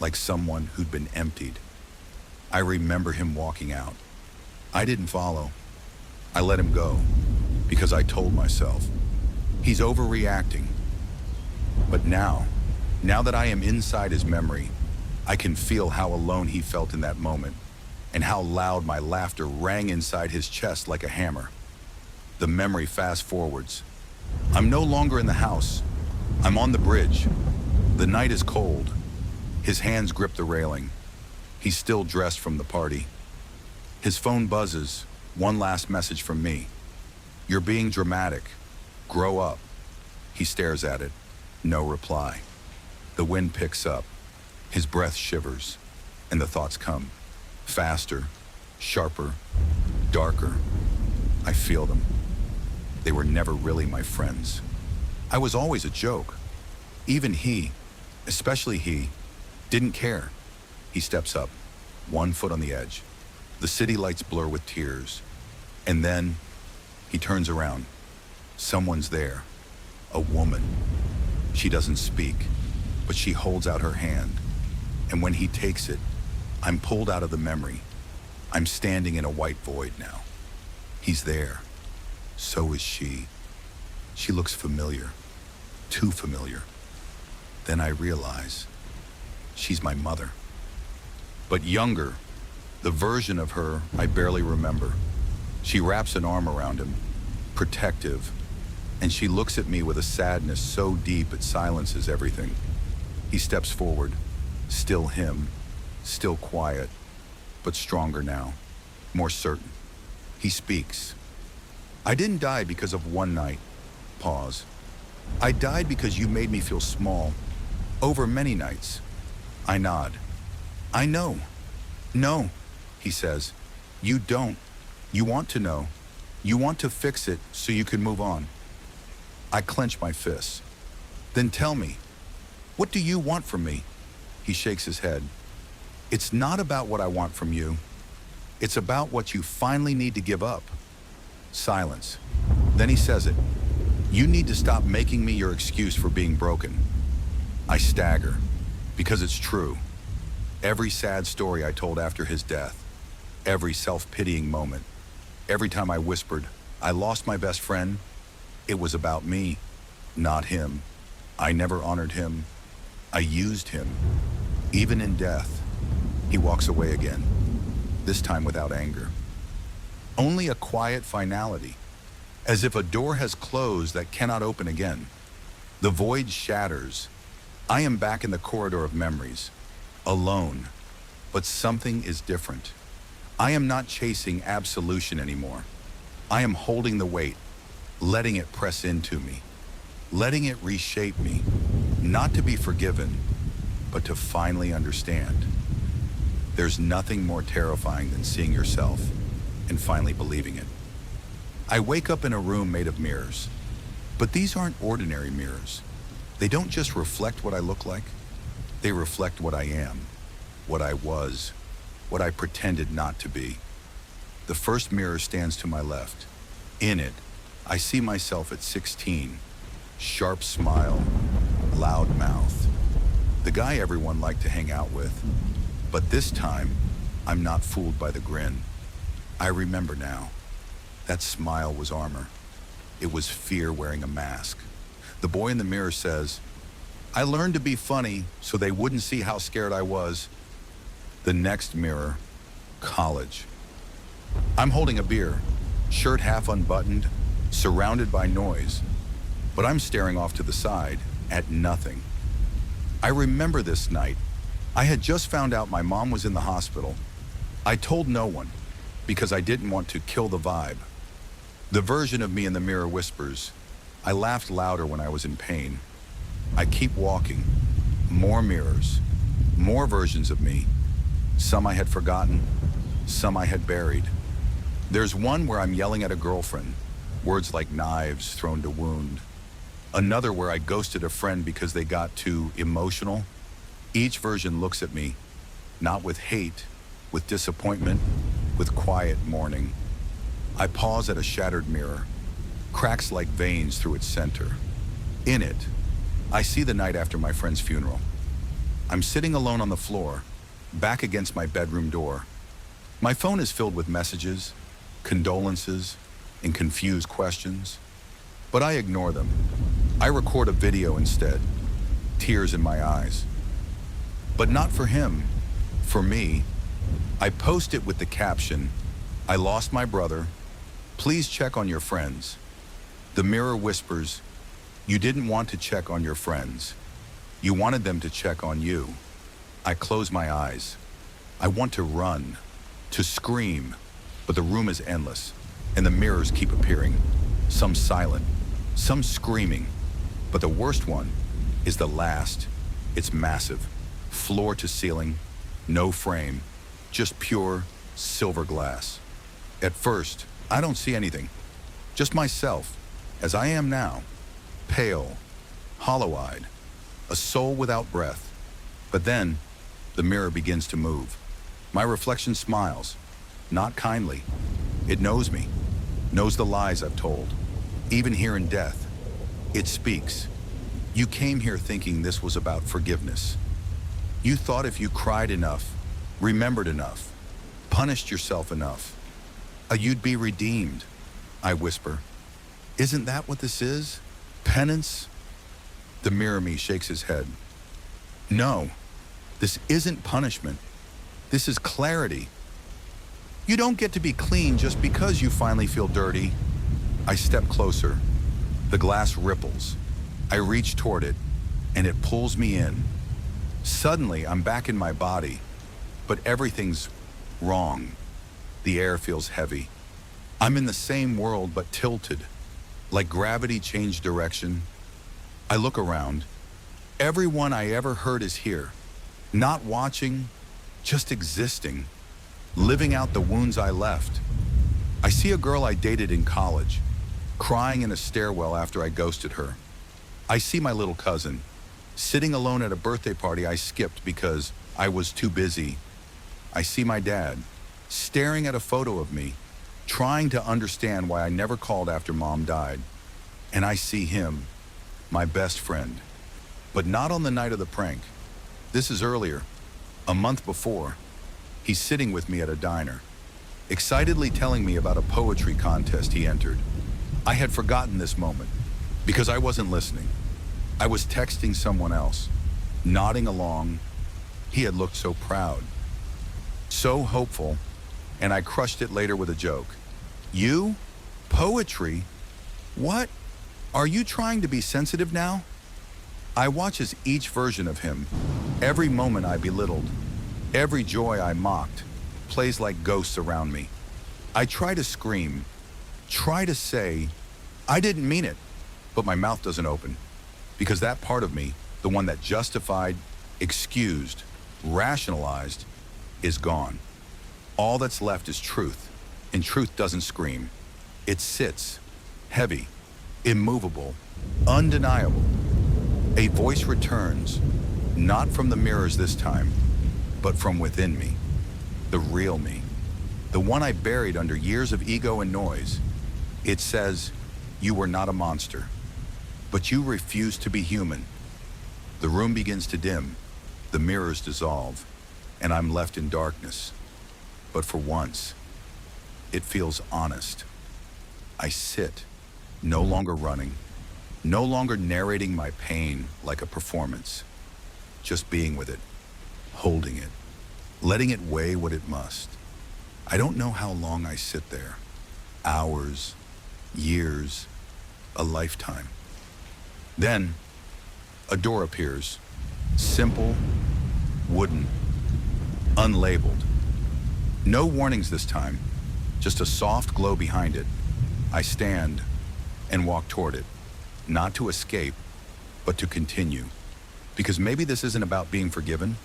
like someone who'd been emptied. I remember him walking out. I didn't follow. I let him go, because I told myself, he's overreacting. But now that I am inside his memory, I can feel how alone he felt in that moment, and how loud my laughter rang inside his chest like a hammer. The memory fast forwards. I'm no longer in the house. I'm on the bridge. The night is cold. His hands grip the railing. He's still dressed from the party. His phone buzzes. One last message from me. You're being dramatic. Grow up. He stares at it. No reply. The wind picks up. His breath shivers. And the thoughts come. Faster, sharper, darker. I feel them. They were never really my friends. I was always a joke. Even he, especially he, didn't care. He steps up, one foot on the edge. The city lights blur with tears. And then he turns around. Someone's there. A woman. She doesn't speak, but she holds out her hand. And when he takes it, I'm pulled out of the memory. I'm standing in a white void now. He's there. So is she. She looks familiar. Too familiar. Then I realize she's my mother. But younger, the version of her I barely remember. She wraps an arm around him, protective, and she looks at me with a sadness so deep it silences everything. He steps forward, still him, still quiet, but stronger now, more certain. He speaks. I didn't die because of one night. Pause. I died because you made me feel small, over many nights. I nod. I know. No, he says. You don't. You want to know. You want to fix it so you can move on. I clench my fists. Then tell me, what do you want from me? He shakes his head. It's not about what I want from you. It's about what you finally need to give up. Silence. Then he says it. You need to stop making me your excuse for being broken. I stagger, because it's true. Every sad story I told after his death, every self-pitying moment, every time I whispered, I lost my best friend, it was about me, not him. I never honored him. I used him. Even in death, he walks away again, this time without anger. Only a quiet finality, as if a door has closed that cannot open again. The void shatters. I am back in the corridor of memories, alone, but something is different. I am not chasing absolution anymore. I am holding the weight, letting it press into me, letting it reshape me, not to be forgiven, but to finally understand. There's nothing more terrifying than seeing yourself and finally believing it. I wake up in a room made of mirrors, but these aren't ordinary mirrors. They don't just reflect what I look like. They reflect what I am, what I was, what I pretended not to be. The first mirror stands to my left. In it, I see myself at 16, sharp smile, loud mouth, the guy everyone liked to hang out with. But this time, I'm not fooled by the grin. I remember now. That smile was armor. It was fear wearing a mask. The boy in the mirror says, "I learned to be funny so they wouldn't see how scared I was." The next mirror, college. I'm holding a beer, shirt half unbuttoned, surrounded by noise, but I'm staring off to the side at nothing. I remember this night. I had just found out my mom was in the hospital. I told no one because I didn't want to kill the vibe. The version of me in the mirror whispers, "I laughed louder when I was in pain." I keep walking. More mirrors, more versions of me. Some I had forgotten, some I had buried. There's one where I'm yelling at a girlfriend, words like knives thrown to wound. Another where I ghosted a friend because they got too emotional. Each version looks at me, not with hate, with disappointment, with quiet mourning. I pause at a shattered mirror, cracks like veins through its center. In it, I see the night after my friend's funeral. I'm sitting alone on the floor, back against my bedroom door. My phone is filled with messages, condolences, and confused questions, but I ignore them. I record a video instead, tears in my eyes. But not for him, for me. I post it with the caption, "I lost my brother. Please check on your friends." The mirror whispers, "You didn't want to check on your friends. You wanted them to check on you." I close my eyes. I want to run, to scream, but the room is endless, and the mirrors keep appearing. Some silent, some screaming, but the worst one is the last. It's massive, floor to ceiling, no frame, just pure silver glass. At first, I don't see anything, just myself, as I am now, pale, hollow-eyed, a soul without breath. But then, the mirror begins to move. My reflection smiles, not kindly. It knows me, knows the lies I've told. Even here in death, it speaks. "You came here thinking this was about forgiveness. You thought if you cried enough, remembered enough, punished yourself enough, you'd be redeemed." I whisper. "Isn't that what this is? Penance?" The mirror me shakes his head. "No, this isn't punishment. This is clarity. You don't get to be clean just because you finally feel dirty." I step closer. The glass ripples. I reach toward it, and it pulls me in. Suddenly, I'm back in my body, but everything's wrong. The air feels heavy. I'm in the same world, but tilted, like gravity changed direction. I look around. Everyone I ever heard is here, not watching, just existing, living out the wounds I left. I see a girl I dated in college, crying in a stairwell after I ghosted her. I see my little cousin, sitting alone at a birthday party I skipped because I was too busy. I see my dad, staring at a photo of me, trying to understand why I never called after Mom died. And I see him, my best friend, but not on the night of the prank. This is earlier, a month before. He's sitting with me at a diner, excitedly telling me about a poetry contest he entered. I had forgotten this moment because I wasn't listening. I was texting someone else, nodding along. He had looked so proud, so hopeful, and I crushed it later with a joke. "You? Poetry? What? Are you trying to be sensitive now?" I watch as each version of him, every moment I belittled, every joy I mocked, plays like ghosts around me. I try to scream, try to say, "I didn't mean it," but my mouth doesn't open, because that part of me, the one that justified, excused, rationalized, is gone. All that's left is truth, and truth doesn't scream. It sits, heavy, immovable, undeniable. A voice returns, not from the mirrors this time, but from within me, the real me, the one I buried under years of ego and noise. It says, "You were not a monster, but you refused to be human." The room begins to dim, the mirrors dissolve, and I'm left in darkness. But for once, it feels honest. I sit, No longer running. No longer narrating my pain like a performance. Just being with it, holding it, letting it weigh what it must. I don't know how long I sit there. Hours, years, a lifetime. Then, a door appears. Simple, wooden, unlabeled. No warnings this time, just a soft glow behind it. I stand and walk toward it, not to escape, but to continue. Because maybe this isn't about being forgiven.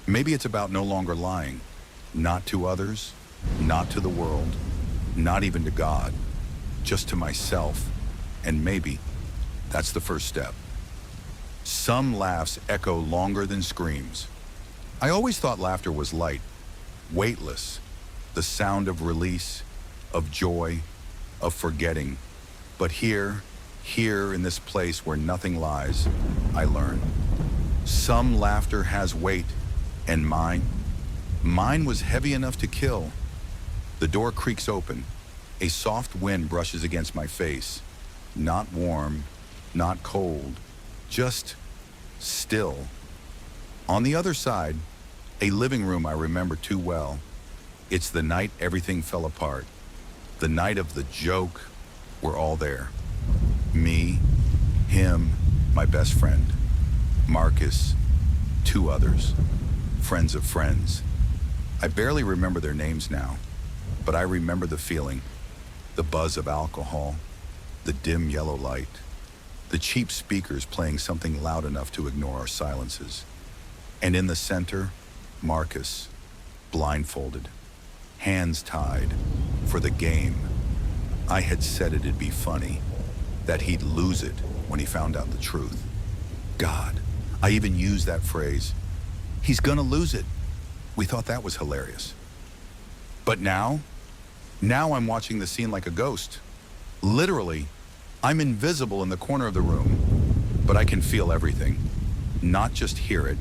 Maybe it's about no longer lying, not to others, not to the world, not even to God, just to myself. And maybe that's the first step. Some laughs echo longer than screams. I always thought laughter was light, weightless, the sound of release, of joy, of forgetting. But here in this place where nothing lies, I learn. Some laughter has weight, and mine was heavy enough to kill. The door creaks open. A soft wind brushes against my face. Not warm, not cold, just still. On the other side, a living room I remember too well. It's the night everything fell apart. The night of the joke. We're all there. Me, him, my best friend, Marcus, two others, friends of friends. I barely remember their names now, but I remember the feeling, the buzz of alcohol, the dim yellow light, the cheap speakers playing something loud enough to ignore our silences. And in the center, Marcus, blindfolded, hands tied, for the game. I had said it'd be funny, that he'd lose it when he found out the truth. God, I even used that phrase. He's gonna lose it. We thought that was hilarious. But now I'm watching the scene like a ghost. Literally, I'm invisible in the corner of the room, but I can feel everything. Not just hear it,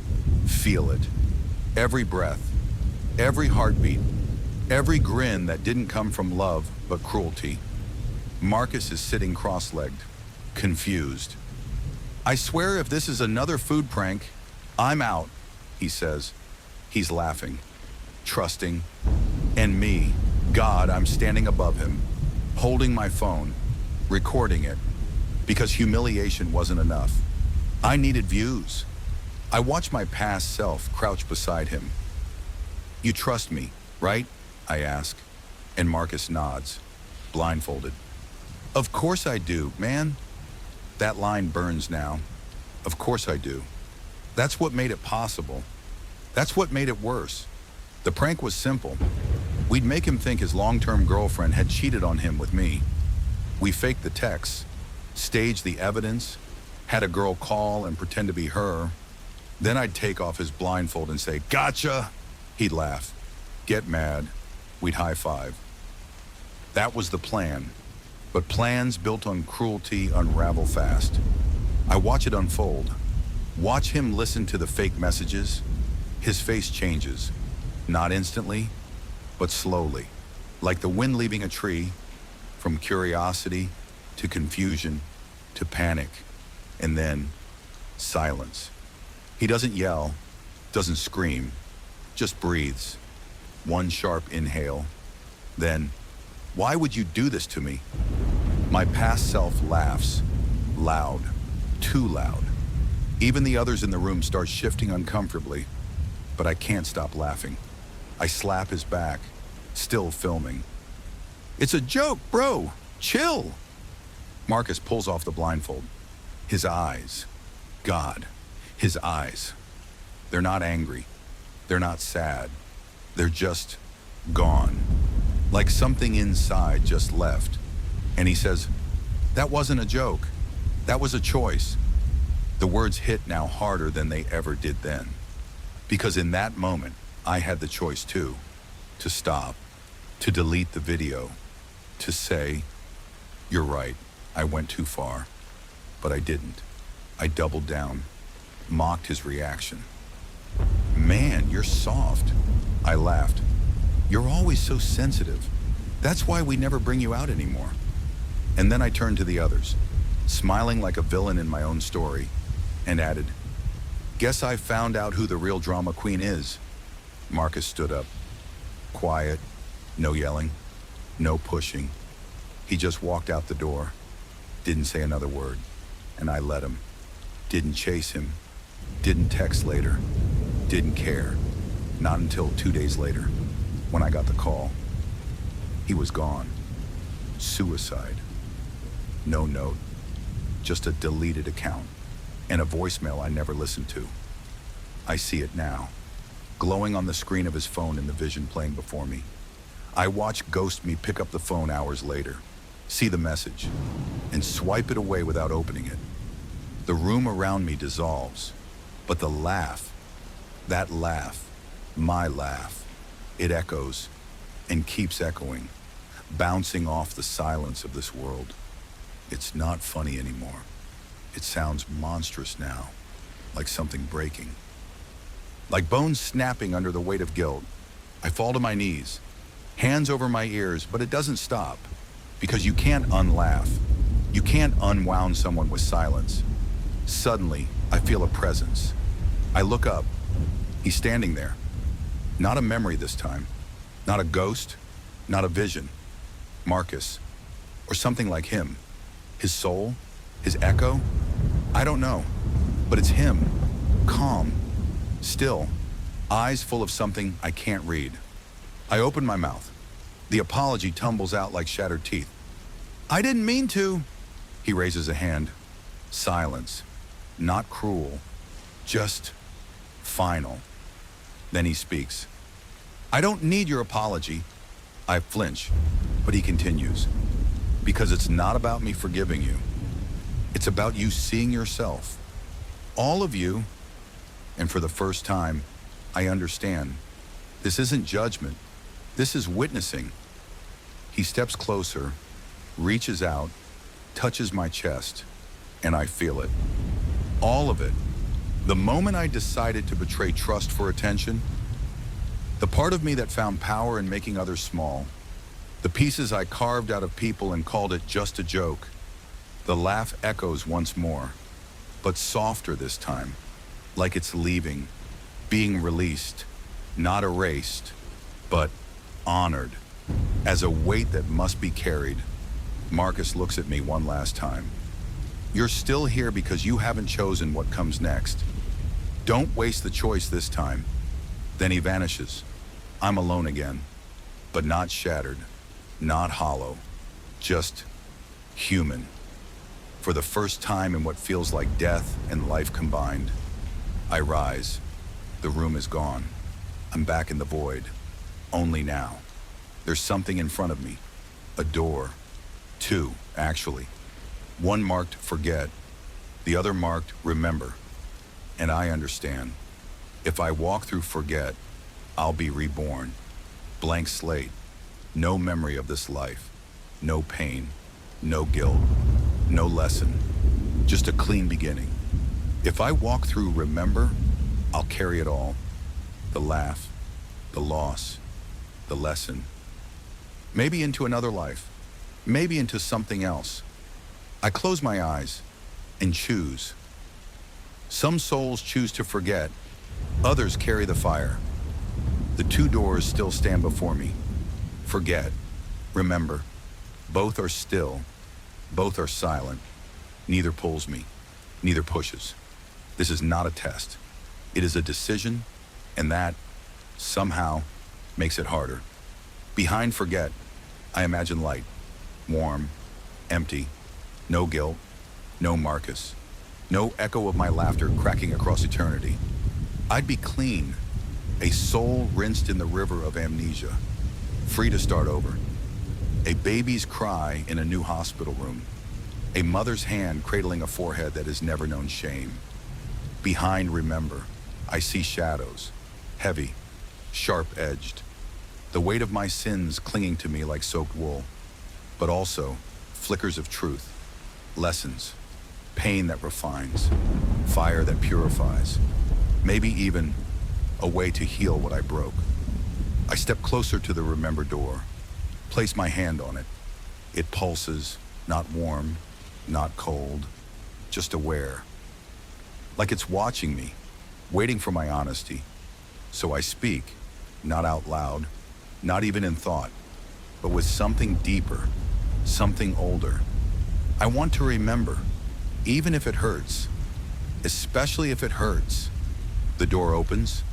feel it. Every breath, every heartbeat, every grin that didn't come from love but cruelty. Marcus is sitting cross-legged, confused. I swear if this is another food prank, I'm out, he says. He's laughing, trusting. And me, God, I'm standing above him, holding my phone, recording it, because humiliation wasn't enough. I needed views. I watched my past self crouch beside him. You trust me, right? I ask, and Marcus nods, blindfolded. Of course I do, man. That line burns now. Of course I do. That's what made it possible. That's what made it worse. The prank was simple. We'd make him think his long-term girlfriend had cheated on him with me. We faked the texts, staged the evidence, had a girl call and pretend to be her. Then I'd take off his blindfold and say, "Gotcha!" He'd laugh, get mad. We'd high-five. That was the plan. But plans built on cruelty unravel fast. I watch it unfold. Watch him listen to the fake messages. His face changes. Not instantly, but slowly. Like the wind leaving a tree, from curiosity to confusion to panic. And then, silence. He doesn't yell, doesn't scream, just breathes. One sharp inhale. Then, "Why would you do this to me?" My past self laughs, loud, too loud. Even the others in the room start shifting uncomfortably, but I can't stop laughing. I slap his back, still filming. "It's a joke, bro. Chill." Marcus pulls off the blindfold. His eyes, God, his eyes. They're not angry. They're not sad. They're just gone. Like something inside just left. And he says, "That wasn't a joke. That was a choice." The words hit now harder than they ever did then. Because in that moment, I had the choice too. To stop, to delete the video, to say, "You're right, I went too far." But I didn't. I doubled down, mocked his reaction. "Man, you're soft." I laughed. "You're always so sensitive. That's why we never bring you out anymore." And then I turned to the others, smiling like a villain in my own story, and added, "Guess I found out who the real drama queen is." Marcus stood up. Quiet, no yelling, no pushing. He just walked out the door, didn't say another word, and I let him. Didn't chase him, didn't text later, didn't care. Not until 2 days later, when I got the call. He was gone. Suicide. No note, just a deleted account, and a voicemail I never listened to. I see it now, glowing on the screen of his phone in the vision playing before me. I watch Ghost Me pick up the phone hours later, see the message, and swipe it away without opening it. The room around me dissolves, but the laugh, that laugh, my laugh, it echoes and keeps echoing, bouncing off the silence of this world. It's not funny anymore. It sounds monstrous now, like something breaking. Like bones snapping under the weight of guilt, I fall to my knees, hands over my ears, but it doesn't stop, because you can't unlaugh. You can't unwound someone with silence. Suddenly, I feel a presence. I look up. He's standing there. Not a memory this time. Not a ghost. Not a vision. Marcus. Or something like him. His soul? His echo? I don't know. But it's him. Calm. Still. Eyes full of something I can't read. I open my mouth. The apology tumbles out like shattered teeth. "I didn't mean to." He raises a hand. Silence. Not cruel. Just final. Then he speaks. "I don't need your apology." I flinch, but he continues. "Because it's not about me forgiving you. It's about you seeing yourself. All of you. And for the first time, I understand. This isn't judgment. This is witnessing." He steps closer, reaches out, touches my chest, and I feel it. All of it. The moment I decided to betray trust for attention, the part of me that found power in making others small, the pieces I carved out of people and called it just a joke, the laugh echoes once more, but softer this time, like it's leaving, being released, not erased, but honored, as a weight that must be carried. Marcus looks at me one last time. "You're still here because you haven't chosen what comes next. Don't waste the choice this time." Then he vanishes. I'm alone again, but not shattered, not hollow, just human. For the first time in what feels like death and life combined. I rise. The room is gone. I'm back in the void. Only now. There's something in front of me. A door. Two, actually. One marked forget. The other marked remember. And I understand. If I walk through forget, I'll be reborn. Blank slate. No memory of this life. No pain. No guilt. No lesson. Just a clean beginning. If I walk through remember, I'll carry it all. The laugh, the loss, the lesson. Maybe into another life. Maybe into something else. I close my eyes and choose. Some souls choose to forget. Others carry the fire. The two doors still stand before me. Forget. Remember. Both are still. Both are silent. Neither pulls me. Neither pushes. This is not a test. It is a decision, and that, somehow, makes it harder. Behind forget, I imagine light. Warm. Empty. No guilt. No Marcus. No echo of my laughter cracking across eternity. I'd be clean. A soul rinsed in the river of amnesia. Free to start over. A baby's cry in a new hospital room. A mother's hand cradling a forehead that has never known shame. Behind remember, I see shadows. Heavy. Sharp-edged. The weight of my sins clinging to me like soaked wool. But also, flickers of truth. Lessons. Pain that refines. Fire that purifies. Maybe even a way to heal what I broke. I step closer to the remember door. Place my hand on it. It pulses, Not warm, not cold, just aware. Like it's watching me, waiting for my honesty. So I speak, not out loud, not even in thought, but with something deeper, something older. I want to remember, even if it hurts, especially if it hurts. The door opens,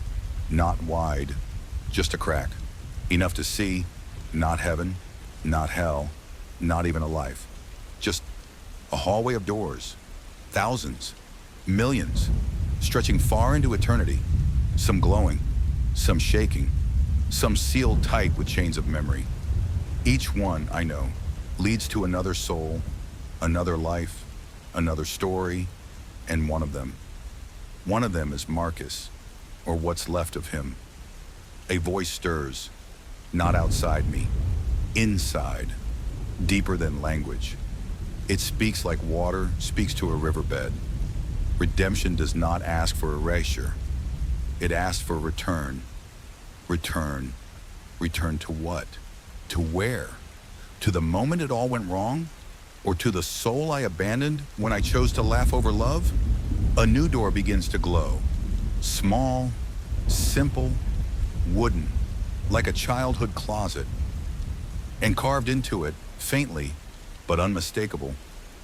not wide, just a crack, enough to see, not heaven, not hell, not even a life. Just a hallway of doors, thousands, millions, stretching far into eternity, some glowing, some shaking, some sealed tight with chains of memory. Each one, I know, leads to another soul, another life, another story, and one of them is Marcus, or what's left of him. A voice stirs, not outside me, inside, deeper than language. It speaks like water speaks to a riverbed. Redemption does not ask for erasure. It asks for return. Return. Return to what? To where? To the moment it all went wrong? Or to the soul I abandoned when I chose to laugh over love? A new door begins to glow. Small, simple, wooden, like a childhood closet. And carved into it, faintly, but unmistakable,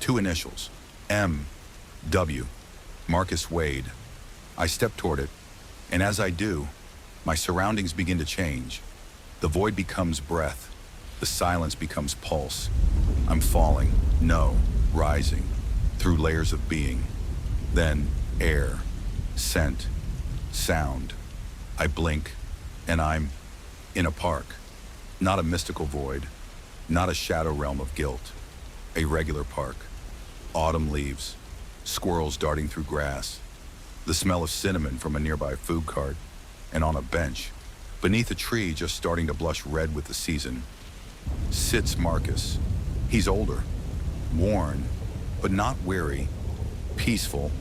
two initials, M.W. Marcus Wade. I step toward it, and as I do, my surroundings begin to change. The void becomes breath. The silence becomes pulse. I'm falling, no, rising, through layers of being. Then air, scent, sound. I blink, and I'm in a park. Not a mystical void, not a shadow realm of guilt. A regular park. Autumn leaves, squirrels darting through grass, the smell of cinnamon from a nearby food cart, and on a bench, beneath a tree just starting to blush red with the season, sits Marcus. He's older, worn, but not weary, peaceful,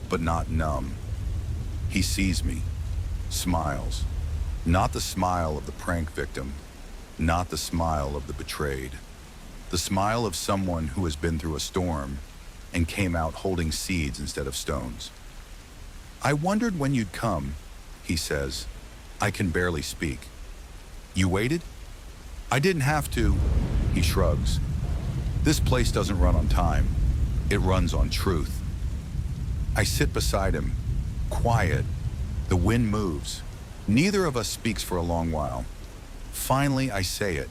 but not numb. He sees me, smiles. Not the smile of the prank victim, not the smile of the betrayed. The smile of someone who has been through a storm and came out holding seeds instead of stones. I wondered when you'd come, he says. I can barely speak. You waited? I didn't have to, he shrugs. This place doesn't run on time. It runs on truth. I sit beside him, quiet. The wind moves. Neither of us speaks for a long while. Finally, I say it.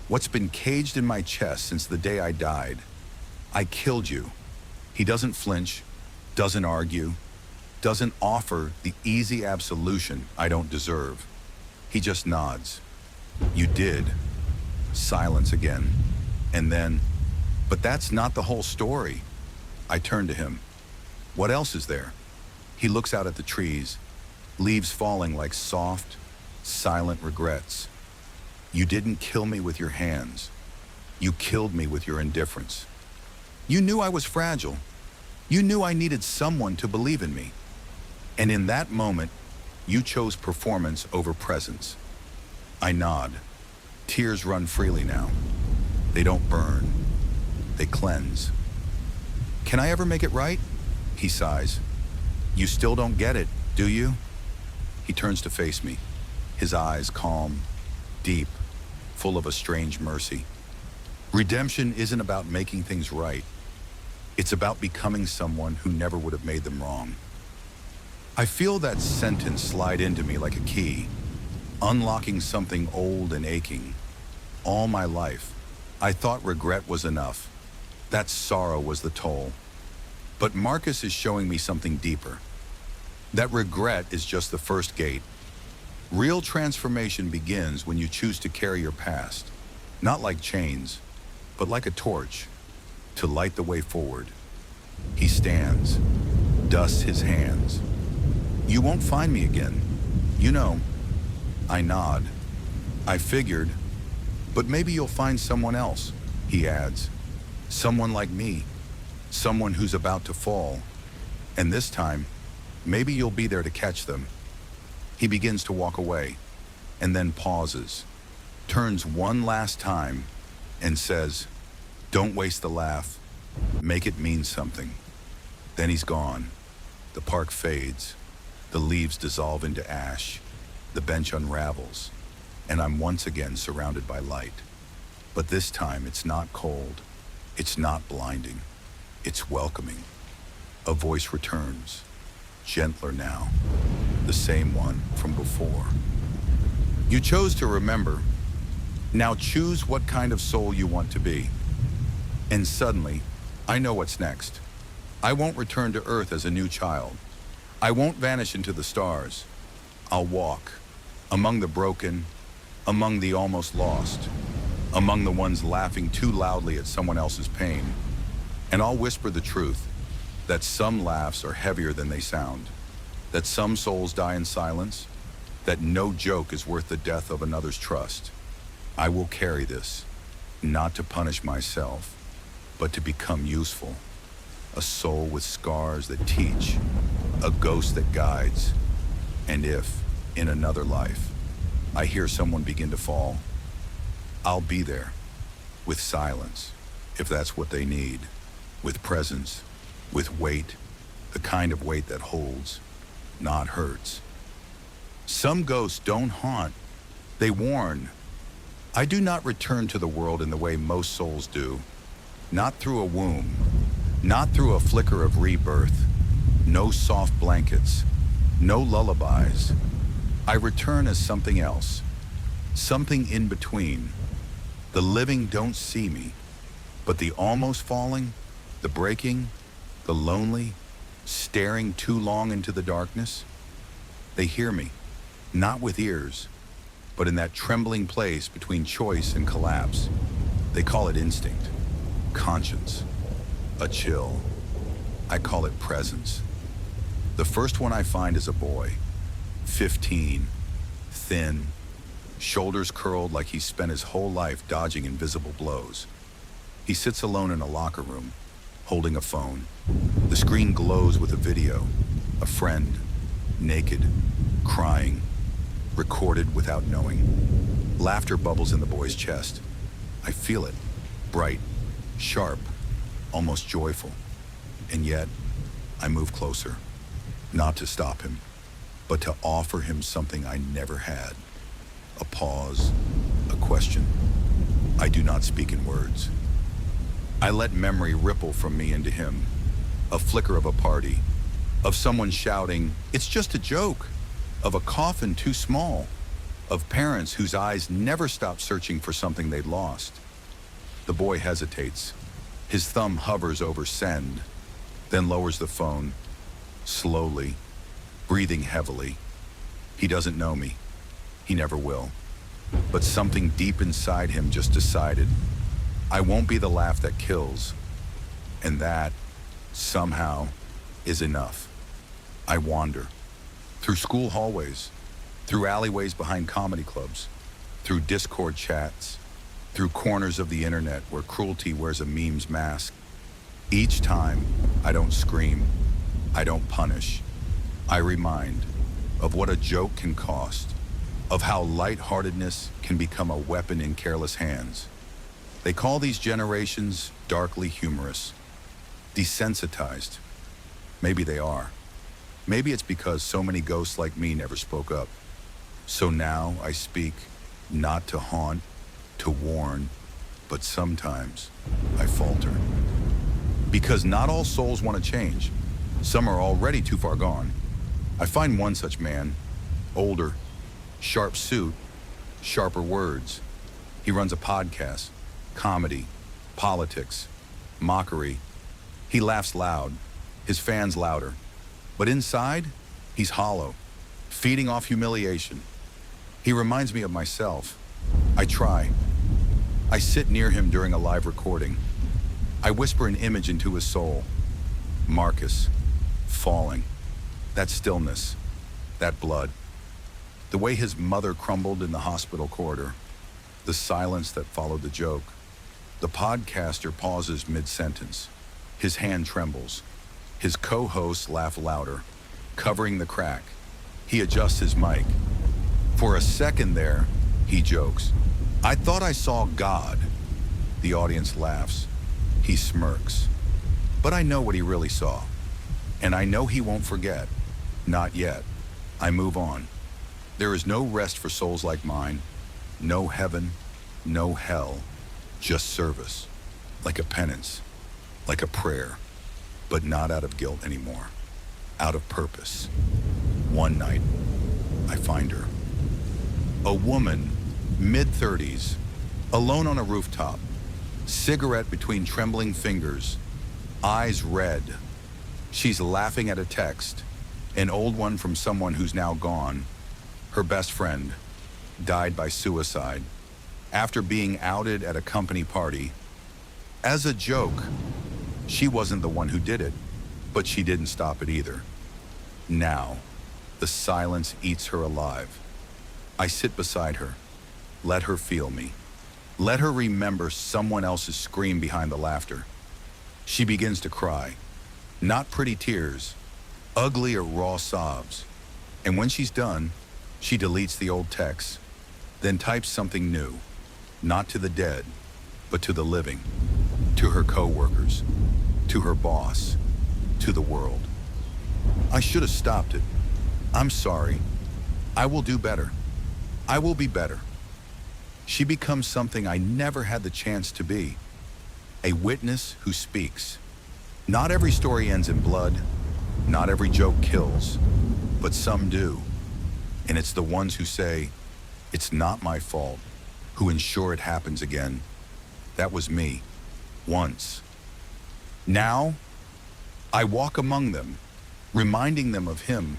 What's been caged in my chest since the day I died. I killed you. He doesn't flinch, doesn't argue, doesn't offer the easy absolution I don't deserve. He just nods. You did. Silence again. And then, but that's not the whole story. I turn to him. What else is there? He looks out at the trees, leaves falling like soft, silent regrets. You didn't kill me with your hands. You killed me with your indifference. You knew I was fragile. You knew I needed someone to believe in me. And in that moment, you chose performance over presence. I nod. Tears run freely now. They don't burn. They cleanse. Can I ever make it right? He sighs. You still don't get it, do you? He turns to face me, his eyes calm, deep, full of a strange mercy. Redemption isn't about making things right. It's about becoming someone who never would have made them wrong. I feel that sentence slide into me like a key, unlocking something old and aching. All my life, I thought regret was enough. That sorrow was the toll. But Marcus is showing me something deeper. That regret is just the first gate. Real transformation begins when you choose to carry your past, not like chains, but like a torch, to light the way forward. He stands, dusts his hands. You won't find me again. You know. I nod. I figured, but maybe you'll find someone else, he adds. Someone like me, someone who's about to fall. And this time, maybe you'll be there to catch them. He begins to walk away, and then pauses, turns one last time, and says, Don't waste the laugh. Make it mean something. Then he's gone. The park fades. The leaves dissolve into ash. The bench unravels. And I'm once again surrounded by light. But this time it's not cold. It's not blinding. It's welcoming. A voice returns. Gentler now. The same one from before. You chose to remember. Now choose what kind of soul you want to be. And suddenly, I know what's next. I won't return to Earth as a new child. I won't vanish into the stars. I'll walk among the broken, among the almost lost, among the ones laughing too loudly at someone else's pain. And I'll whisper the truth, that some laughs are heavier than they sound, that some souls die in silence, that no joke is worth the death of another's trust. I will carry this, not to punish myself, but to become useful. A soul with scars that teach, a ghost that guides. And if, in another life, I hear someone begin to fall, I'll be there, with silence, if that's what they need, with presence, with weight, the kind of weight that holds, not hurts. Some ghosts don't haunt, they warn. I do not return to the world in the way most souls do, not through a womb, not through a flicker of rebirth, no soft blankets, no lullabies. I return as something else, something in between. The living don't see me, but the almost falling, the breaking, the lonely, staring too long into the darkness, they hear me, not with ears, but in that trembling place between choice and collapse. They call it instinct, conscience, a chill. I call it presence. The first one I find is a boy, 15, thin, shoulders curled like he's spent his whole life dodging invisible blows. He sits alone in a locker room, holding a phone. The screen glows with a video, a friend, naked, crying, recorded without knowing. Laughter bubbles in the boy's chest. I feel it, bright, sharp, almost joyful. And yet, I move closer, not to stop him, but to offer him something I never had. A pause, a question. I do not speak in words. I let memory ripple from me into him, a flicker of a party, of someone shouting, "It's just a joke," of a coffin too small, of parents whose eyes never stop searching for something they'd lost. The boy hesitates. His thumb hovers over send, then lowers the phone, slowly, breathing heavily. He doesn't know me. He never will. But something deep inside him just decided, I won't be the laugh that kills. And that, somehow, is enough. I wander. Through school hallways, through alleyways behind comedy clubs, through Discord chats, through corners of the internet where cruelty wears a meme's mask. Each time, I don't scream, I don't punish. I remind of what a joke can cost, of how lightheartedness can become a weapon in careless hands. They call these generations darkly humorous, desensitized. Maybe they are. Maybe it's because so many ghosts like me never spoke up. So now I speak, not to haunt, to warn, but sometimes I falter. Because not all souls want to change. Some are already too far gone. I find one such man, older, sharp suit, sharper words. He runs a podcast, comedy, politics, mockery. He laughs loud, his fans louder. But inside, he's hollow, feeding off humiliation. He reminds me of myself. I try. I sit near him during a live recording. I whisper an image into his soul. Marcus, falling. That stillness, that blood. The way his mother crumbled in the hospital corridor. The silence that followed the joke. The podcaster pauses mid-sentence. His hand trembles. His co-hosts laugh louder, covering the crack. He adjusts his mic. For a second there, he jokes, "I thought I saw God." The audience laughs. He smirks. But I know what he really saw. And I know he won't forget. Not yet. I move on. There is no rest for souls like mine. No heaven, no hell, just service. Like a penance, like a prayer, but not out of guilt anymore. Out of purpose. One night, I find her. A woman, mid-30s, alone on a rooftop, cigarette between trembling fingers, eyes red. She's laughing at a text, an old one from someone who's now gone. Her best friend died by suicide after being outed at a company party. As a joke, she wasn't the one who did it, but she didn't stop it either. Now, the silence eats her alive. I sit beside her. Let her feel me. Let her remember someone else's scream behind the laughter. She begins to cry. Not pretty tears, ugly or raw sobs. And when she's done, she deletes the old text, then types something new, not to the dead, but to the living, to her coworkers, to her boss, to the world. I should have stopped it. I'm sorry. I will do better. I will be better. She becomes something I never had the chance to be. A witness who speaks. Not every story ends in blood. Not every joke kills. But some do. And it's the ones who say, it's not my fault, who ensure it happens again. That was me. Once. Now, I walk among them, reminding them of him.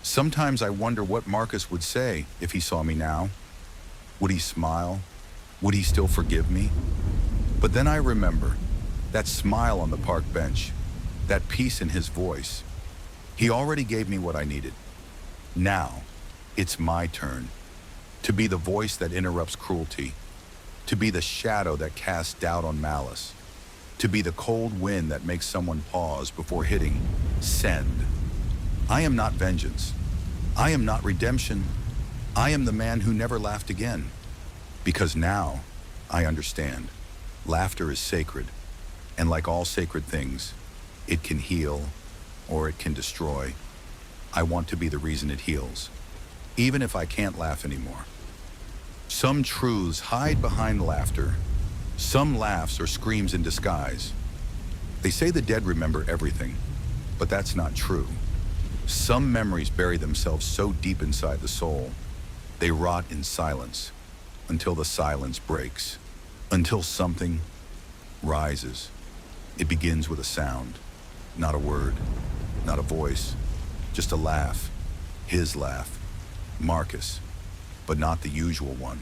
Sometimes I wonder what Marcus would say if he saw me now. Would he smile? Would he still forgive me? But then I remember that smile on the park bench, that peace in his voice. He already gave me what I needed. Now, it's my turn to be the voice that interrupts cruelty, to be the shadow that casts doubt on malice, to be the cold wind that makes someone pause before hitting send. I am not vengeance. I am not redemption. I am the man who never laughed again. Because now, I understand. Laughter is sacred. And like all sacred things, it can heal or it can destroy. I want to be the reason it heals, even if I can't laugh anymore. Some truths hide behind laughter. Some laughs are screams in disguise. They say the dead remember everything, but that's not true. Some memories bury themselves so deep inside the soul, they rot in silence, until the silence breaks, until something rises. It begins with a sound, not a word, not a voice, just a laugh, his laugh, Marcus, but not the usual one,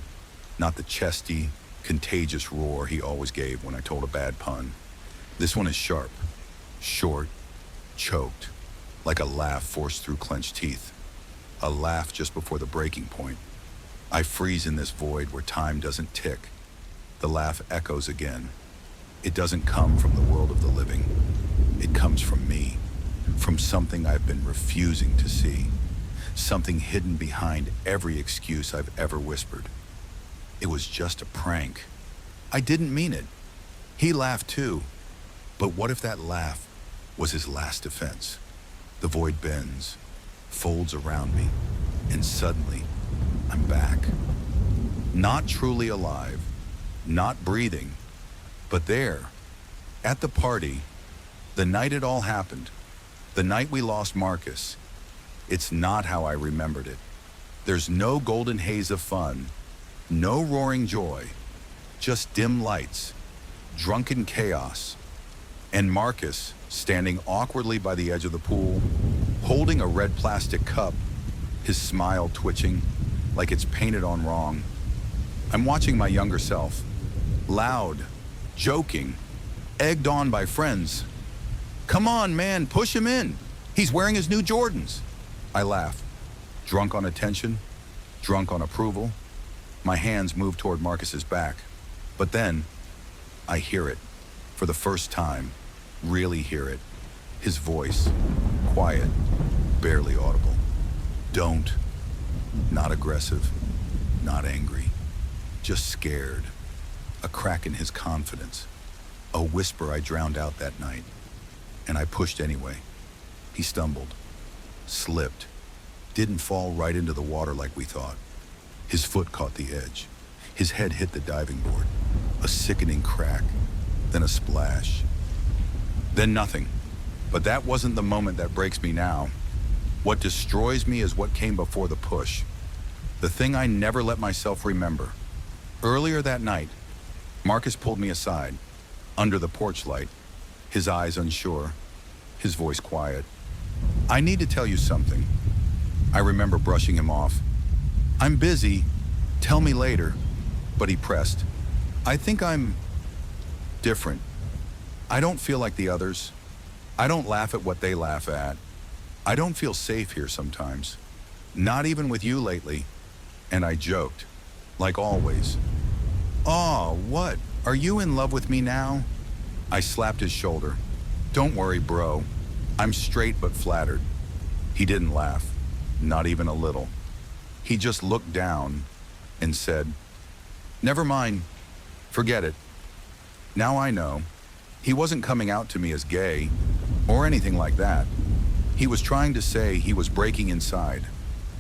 not the chesty, contagious roar he always gave when I told a bad pun. This one is sharp, short, choked, like a laugh forced through clenched teeth, a laugh just before the breaking point. I freeze in this void where time doesn't tick. The laugh echoes again. It doesn't come from the world of the living. It comes from me, from something I've been refusing to see, something hidden behind every excuse I've ever whispered. It was just a prank. I didn't mean it. He laughed too. But what if that laugh was his last defense? The void bends, folds around me, and suddenly, I'm back. Not truly alive, not breathing, but there, at the party, the night it all happened, the night we lost Marcus. It's not how I remembered it. There's no golden haze of fun, no roaring joy, just dim lights, drunken chaos, and Marcus standing awkwardly by the edge of the pool, holding a red plastic cup, his smile twitching like it's painted on wrong. I'm watching my younger self, loud, joking, egged on by friends. Come on, man, push him in. He's wearing his new Jordans. I laugh, drunk on attention, drunk on approval. My hands move toward Marcus's back, but then I hear it for the first time, really hear it. His voice, quiet, barely audible. Don't. Not aggressive, not angry, just scared. A crack in his confidence. A whisper I drowned out that night, and I pushed anyway. He stumbled, slipped, didn't fall right into the water like we thought. His foot caught the edge. His head hit the diving board. A sickening crack, then a splash. Then nothing. But that wasn't the moment that breaks me now. What destroys me is what came before the push. The thing I never let myself remember. Earlier that night, Marcus pulled me aside, under the porch light, his eyes unsure, his voice quiet. "I need to tell you something." I remember brushing him off. "I'm busy. Tell me later." But he pressed. "I think I'm different. I don't feel like the others. I don't laugh at what they laugh at. I don't feel safe here sometimes. Not even with you lately." And I joked, like always. "Aw, what? Are you in love with me now?" I slapped his shoulder. "Don't worry, bro. I'm straight but flattered." He didn't laugh, not even a little. He just looked down and said, "Never mind. Forget it." Now I know. He wasn't coming out to me as gay or anything like that. He was trying to say he was breaking inside,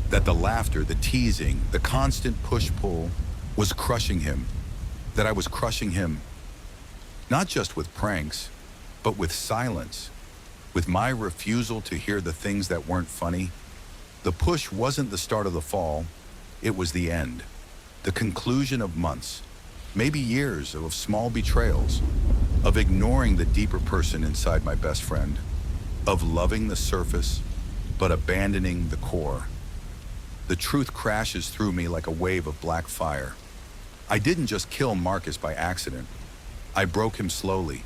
that the laughter, the teasing, the constant push-pull was crushing him, that I was crushing him, not just with pranks, but with silence, with my refusal to hear the things that weren't funny. The push wasn't the start of the fall, it was the end, the conclusion of months, maybe years of small betrayals, of ignoring the deeper person inside my best friend, of loving the surface, but abandoning the core. The truth crashes through me like a wave of black fire. I didn't just kill Marcus by accident. I broke him slowly.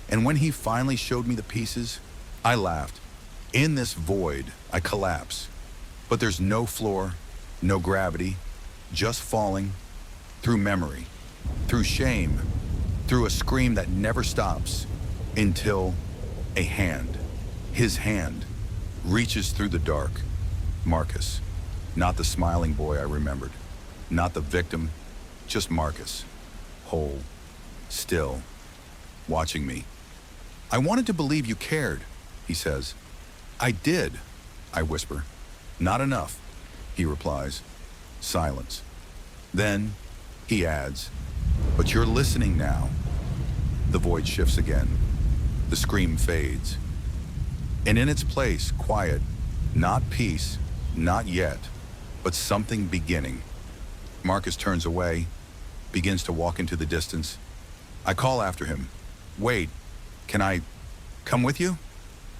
And when he finally showed me the pieces, I laughed. In this void, I collapse. But there's no floor, no gravity, just falling, through memory, through shame, through a scream that never stops, until a hand, his hand, reaches through the dark. Marcus, not the smiling boy I remembered, not the victim, just Marcus, whole, still, watching me. "I wanted to believe you cared," he says. "I did," I whisper. "Not enough," he replies. Silence. Then he adds, "But you're listening now." The void shifts again. The scream fades. And in its place, quiet, not peace, not yet, but something beginning. Marcus turns away, begins to walk into the distance. I call after him. "Wait, can I come with you?"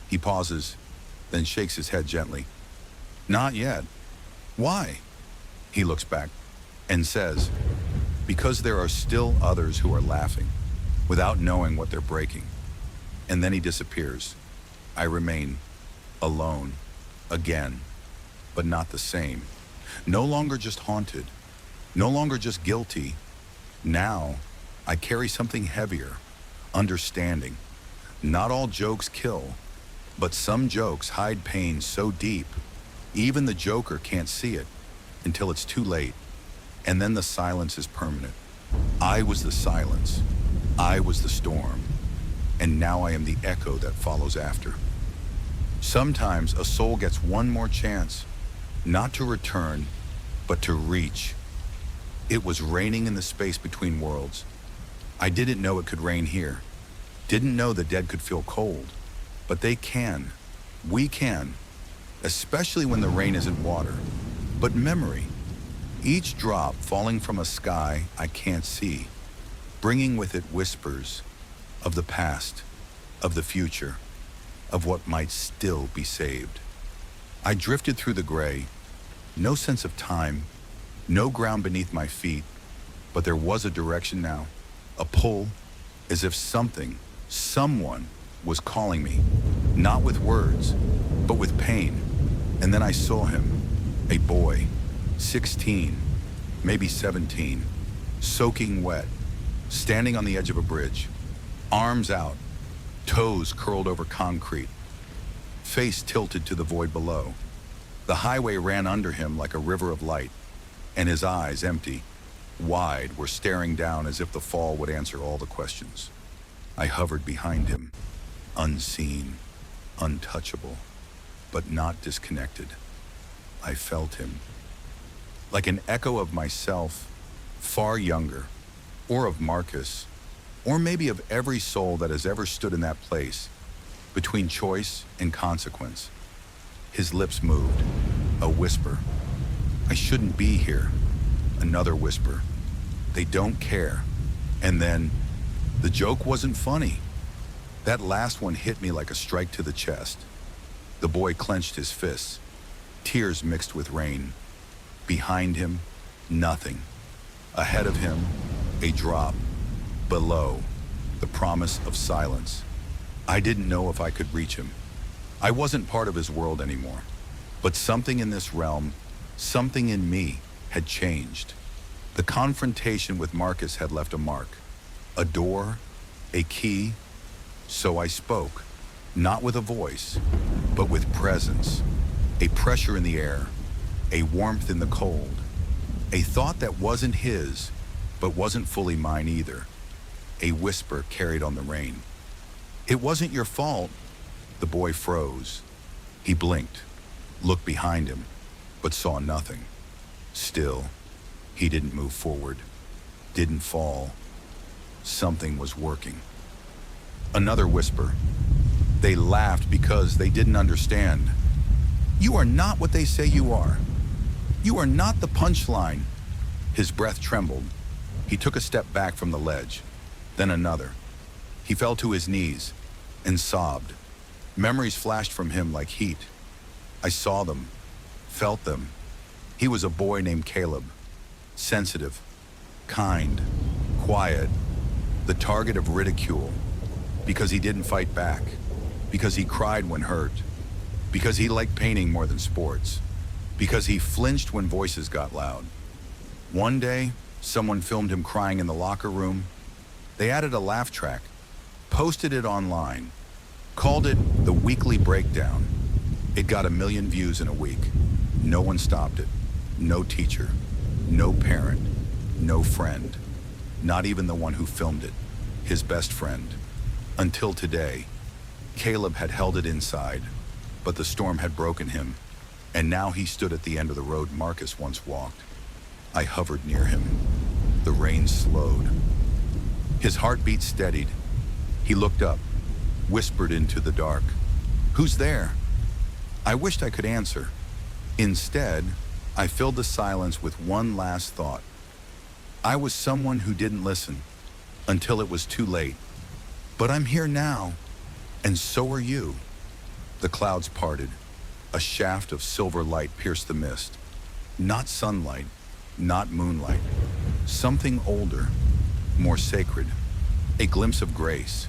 He pauses, then shakes his head gently. "Not yet." "Why?" He looks back and says, "Because there are still others who are laughing, without knowing what they're breaking." And then he disappears. I remain alone, again, but not the same. No longer just haunted, no longer just guilty. Now, I carry something heavier, understanding. Not all jokes kill, but some jokes hide pain so deep, even the joker can't see it until it's too late, and then the silence is permanent. I was the silence, I was the storm, and now I am the echo that follows after. Sometimes a soul gets one more chance, not to return, but to reach. It was raining in the space between worlds. I didn't know it could rain here. Didn't know the dead could feel cold. But they can. We can. Especially when the rain isn't water, but memory. Each drop falling from a sky I can't see, bringing with it whispers of the past, of the future, of what might still be saved. I drifted through the gray, no sense of time, no ground beneath my feet, but there was a direction now, a pull, as if something, someone was calling me, not with words, but with pain. And then I saw him, a boy, 16, maybe 17, soaking wet, standing on the edge of a bridge, arms out, toes curled over concrete, face tilted to the void below. The highway ran under him like a river of light, and his eyes, empty, wide, were staring down as if the fall would answer all the questions. I hovered behind him, unseen, untouchable, but not disconnected. I felt him, like an echo of myself, far younger, or of Marcus, or maybe of every soul that has ever stood in that place, between choice and consequence. His lips moved, a whisper. I shouldn't be here. Another whisper. They don't care. And then, the joke wasn't funny. That last one hit me like a strike to the chest. The boy clenched his fists, tears mixed with rain. Behind him, nothing. Ahead of him, a drop. Below, the promise of silence. I didn't know if I could reach him. I wasn't part of his world anymore. But something in this realm, something in me, had changed. The confrontation with Marcus had left a mark. A door, a key. So I spoke, not with a voice, but with presence. A pressure in the air, a warmth in the cold. A thought that wasn't his, but wasn't fully mine either. A whisper carried on the rain. It wasn't your fault. The boy froze. He blinked, looked behind him, but saw nothing. Still, he didn't move forward, didn't fall. Something was working. Another whisper. They laughed because they didn't understand. You are not what they say you are. You are not the punchline. His breath trembled. He took a step back from the ledge, then another. He fell to his knees and sobbed. Memories flashed from him like heat. I saw them, felt them. He was a boy named Caleb, sensitive, kind, quiet, the target of ridicule, because he didn't fight back, because he cried when hurt, because he liked painting more than sports, because he flinched when voices got loud. One day, someone filmed him crying in the locker room. They added a laugh track, posted it online, called it the Weekly Breakdown. It got 1 million views in a week. No one stopped it. No teacher, no parent, no friend, not even the one who filmed it, his best friend. Until today, Caleb had held it inside, but the storm had broken him, and now he stood at the end of the road Marcus once walked. I hovered near him. The rain slowed. His heartbeat steadied. He looked up, whispered into the dark, "Who's there?" I wished I could answer. Instead, I filled the silence with one last thought. I was someone who didn't listen until it was too late. But I'm here now, and so are you. The clouds parted. A shaft of silver light pierced the mist. Not sunlight, not moonlight. Something older, more sacred. A glimpse of grace.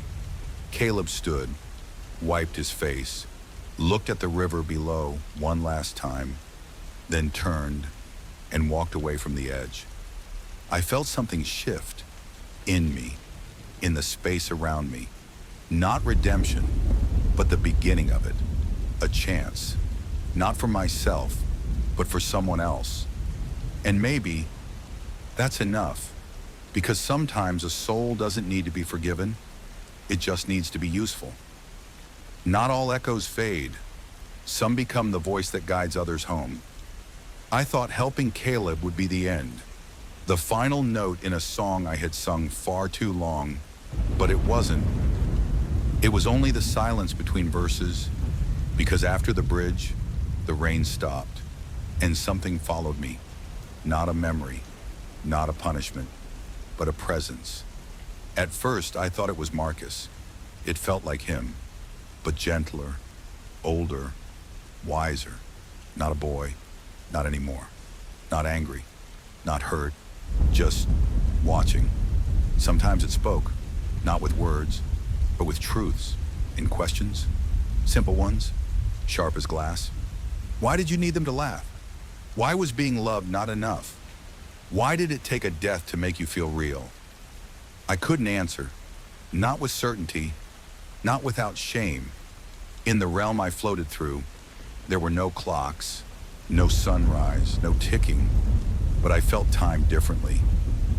Caleb stood, wiped his face, looked at the river below one last time, then turned and walked away from the edge. I felt something shift in me, in the space around me. Not redemption, but the beginning of it. A chance, not for myself, but for someone else. And maybe that's enough, because sometimes a soul doesn't need to be forgiven. It just needs to be useful. Not all echoes fade. Some become the voice that guides others home. I thought helping Caleb would be the end, the final note in a song I had sung far too long, but it wasn't. It was only the silence between verses, because after the bridge, the rain stopped, and something followed me. Not a memory, not a punishment, but a presence. At first, I thought it was Marcus. It felt like him, but gentler, older, wiser. Not a boy, not anymore. Not angry, not hurt, just watching. Sometimes it spoke, not with words, but with truths and questions. Simple ones, sharp as glass. Why did you need them to laugh? Why was being loved not enough? Why did it take a death to make you feel real? I couldn't answer, not with certainty, not without shame. In the realm I floated through, there were no clocks, no sunrise, no ticking, but I felt time differently,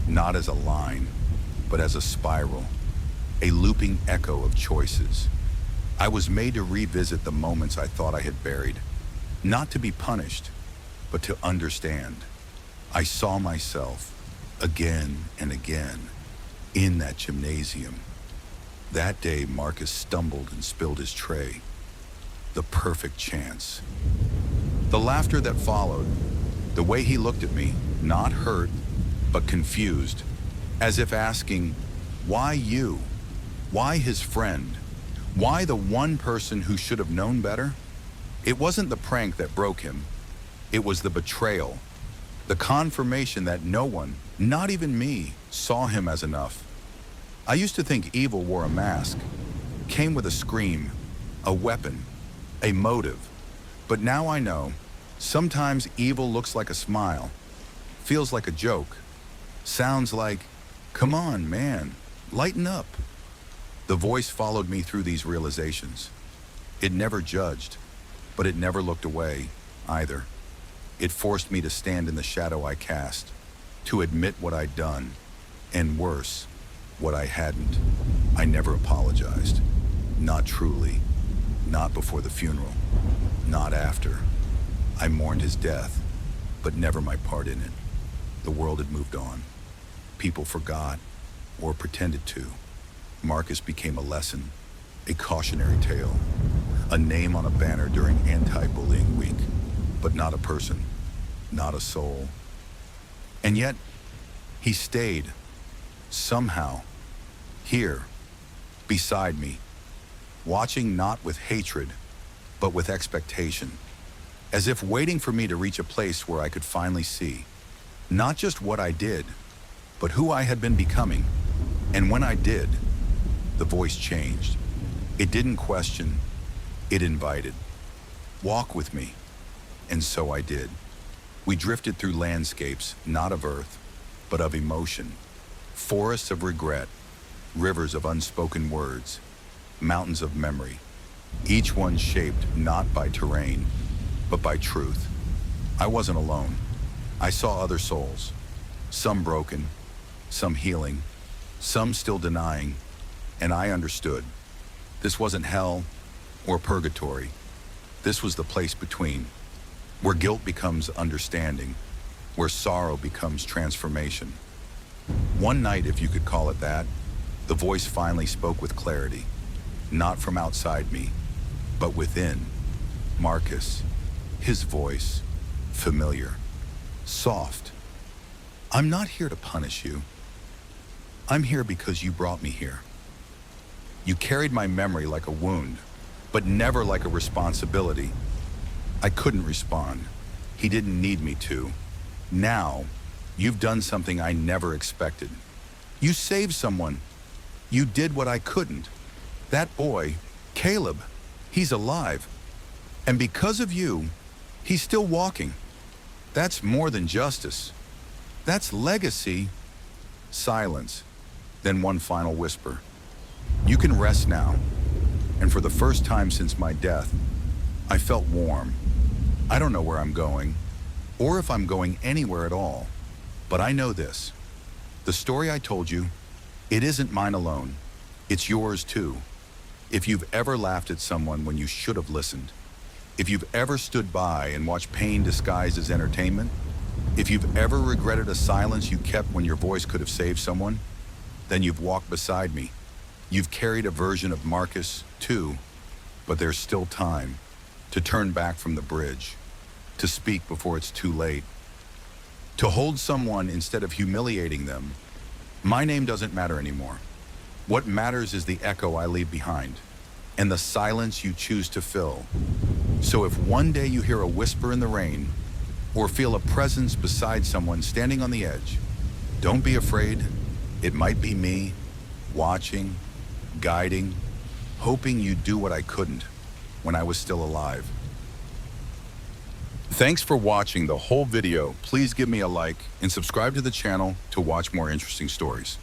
not as a line, but as a spiral. a looping echo of choices. I was made to revisit the moments I thought I had buried, not to be punished, but to understand. I saw myself again and again in that gymnasium. That day, Marcus stumbled and spilled his tray. The perfect chance. The laughter that followed, the way he looked at me, not hurt, but confused, as if asking, why you? Why his friend? Why the one person who should have known better? It wasn't the prank that broke him. It was the betrayal, the confirmation that no one, not even me, saw him as enough. I used to think evil wore a mask, came with a scream, a weapon, a motive. But now I know, sometimes evil looks like a smile, feels like a joke, sounds like, come on, man, lighten up. The voice followed me through these realizations. It never judged, but it never looked away either. It forced me to stand in the shadow I cast, to admit what I'd done, and worse, what I hadn't. I never apologized. Not truly. Not before the funeral. Not after. I mourned his death, but never my part in it. The world had moved on. People forgot, or pretended to. Marcus became a lesson, a cautionary tale, a name on a banner during anti-bullying week, but not a person, not a soul. And yet, he stayed, somehow, here, beside me, watching not with hatred, but with expectation, as if waiting for me to reach a place where I could finally see, not just what I did, but who I had been becoming. And when I did, the voice changed. It didn't question, it invited. Walk with me. And so I did. We drifted through landscapes, not of earth, but of emotion. Forests of regret, rivers of unspoken words, mountains of memory, each one shaped not by terrain, but by truth. I wasn't alone. I saw other souls, some broken, some healing, some still denying, and I understood. This wasn't hell or purgatory. This was the place between, where guilt becomes understanding, where sorrow becomes transformation. One night, if you could call it that, the voice finally spoke with clarity, not from outside me, but within. Marcus, his voice, familiar, soft. I'm not here to punish you. I'm here because you brought me here. You carried my memory like a wound, but never like a responsibility. I couldn't respond. He didn't need me to. Now, you've done something I never expected. You saved someone. You did what I couldn't. That boy, Caleb, he's alive. And because of you, he's still walking. That's more than justice. That's legacy. Silence. Then one final whisper. You can rest now. And for the first time since my death, I felt warm. I don't know where I'm going, or if I'm going anywhere at all, but I know this. The story I told you, it isn't mine alone. It's yours too. If you've ever laughed at someone when you should have listened, if you've ever stood by and watched pain disguised as entertainment, if you've ever regretted a silence you kept when your voice could have saved someone, then you've walked beside me. You've carried a version of Marcus too, but there's still time to turn back from the bridge, to speak before it's too late, to hold someone instead of humiliating them. My name doesn't matter anymore. What matters is the echo I leave behind and the silence you choose to fill. So if one day you hear a whisper in the rain or feel a presence beside someone standing on the edge, don't be afraid. It might be me, watching, guiding, hoping you'd do what I couldn't when I was still alive. Thanks for watching the whole video. Please give me a like and subscribe to the channel to watch more interesting stories.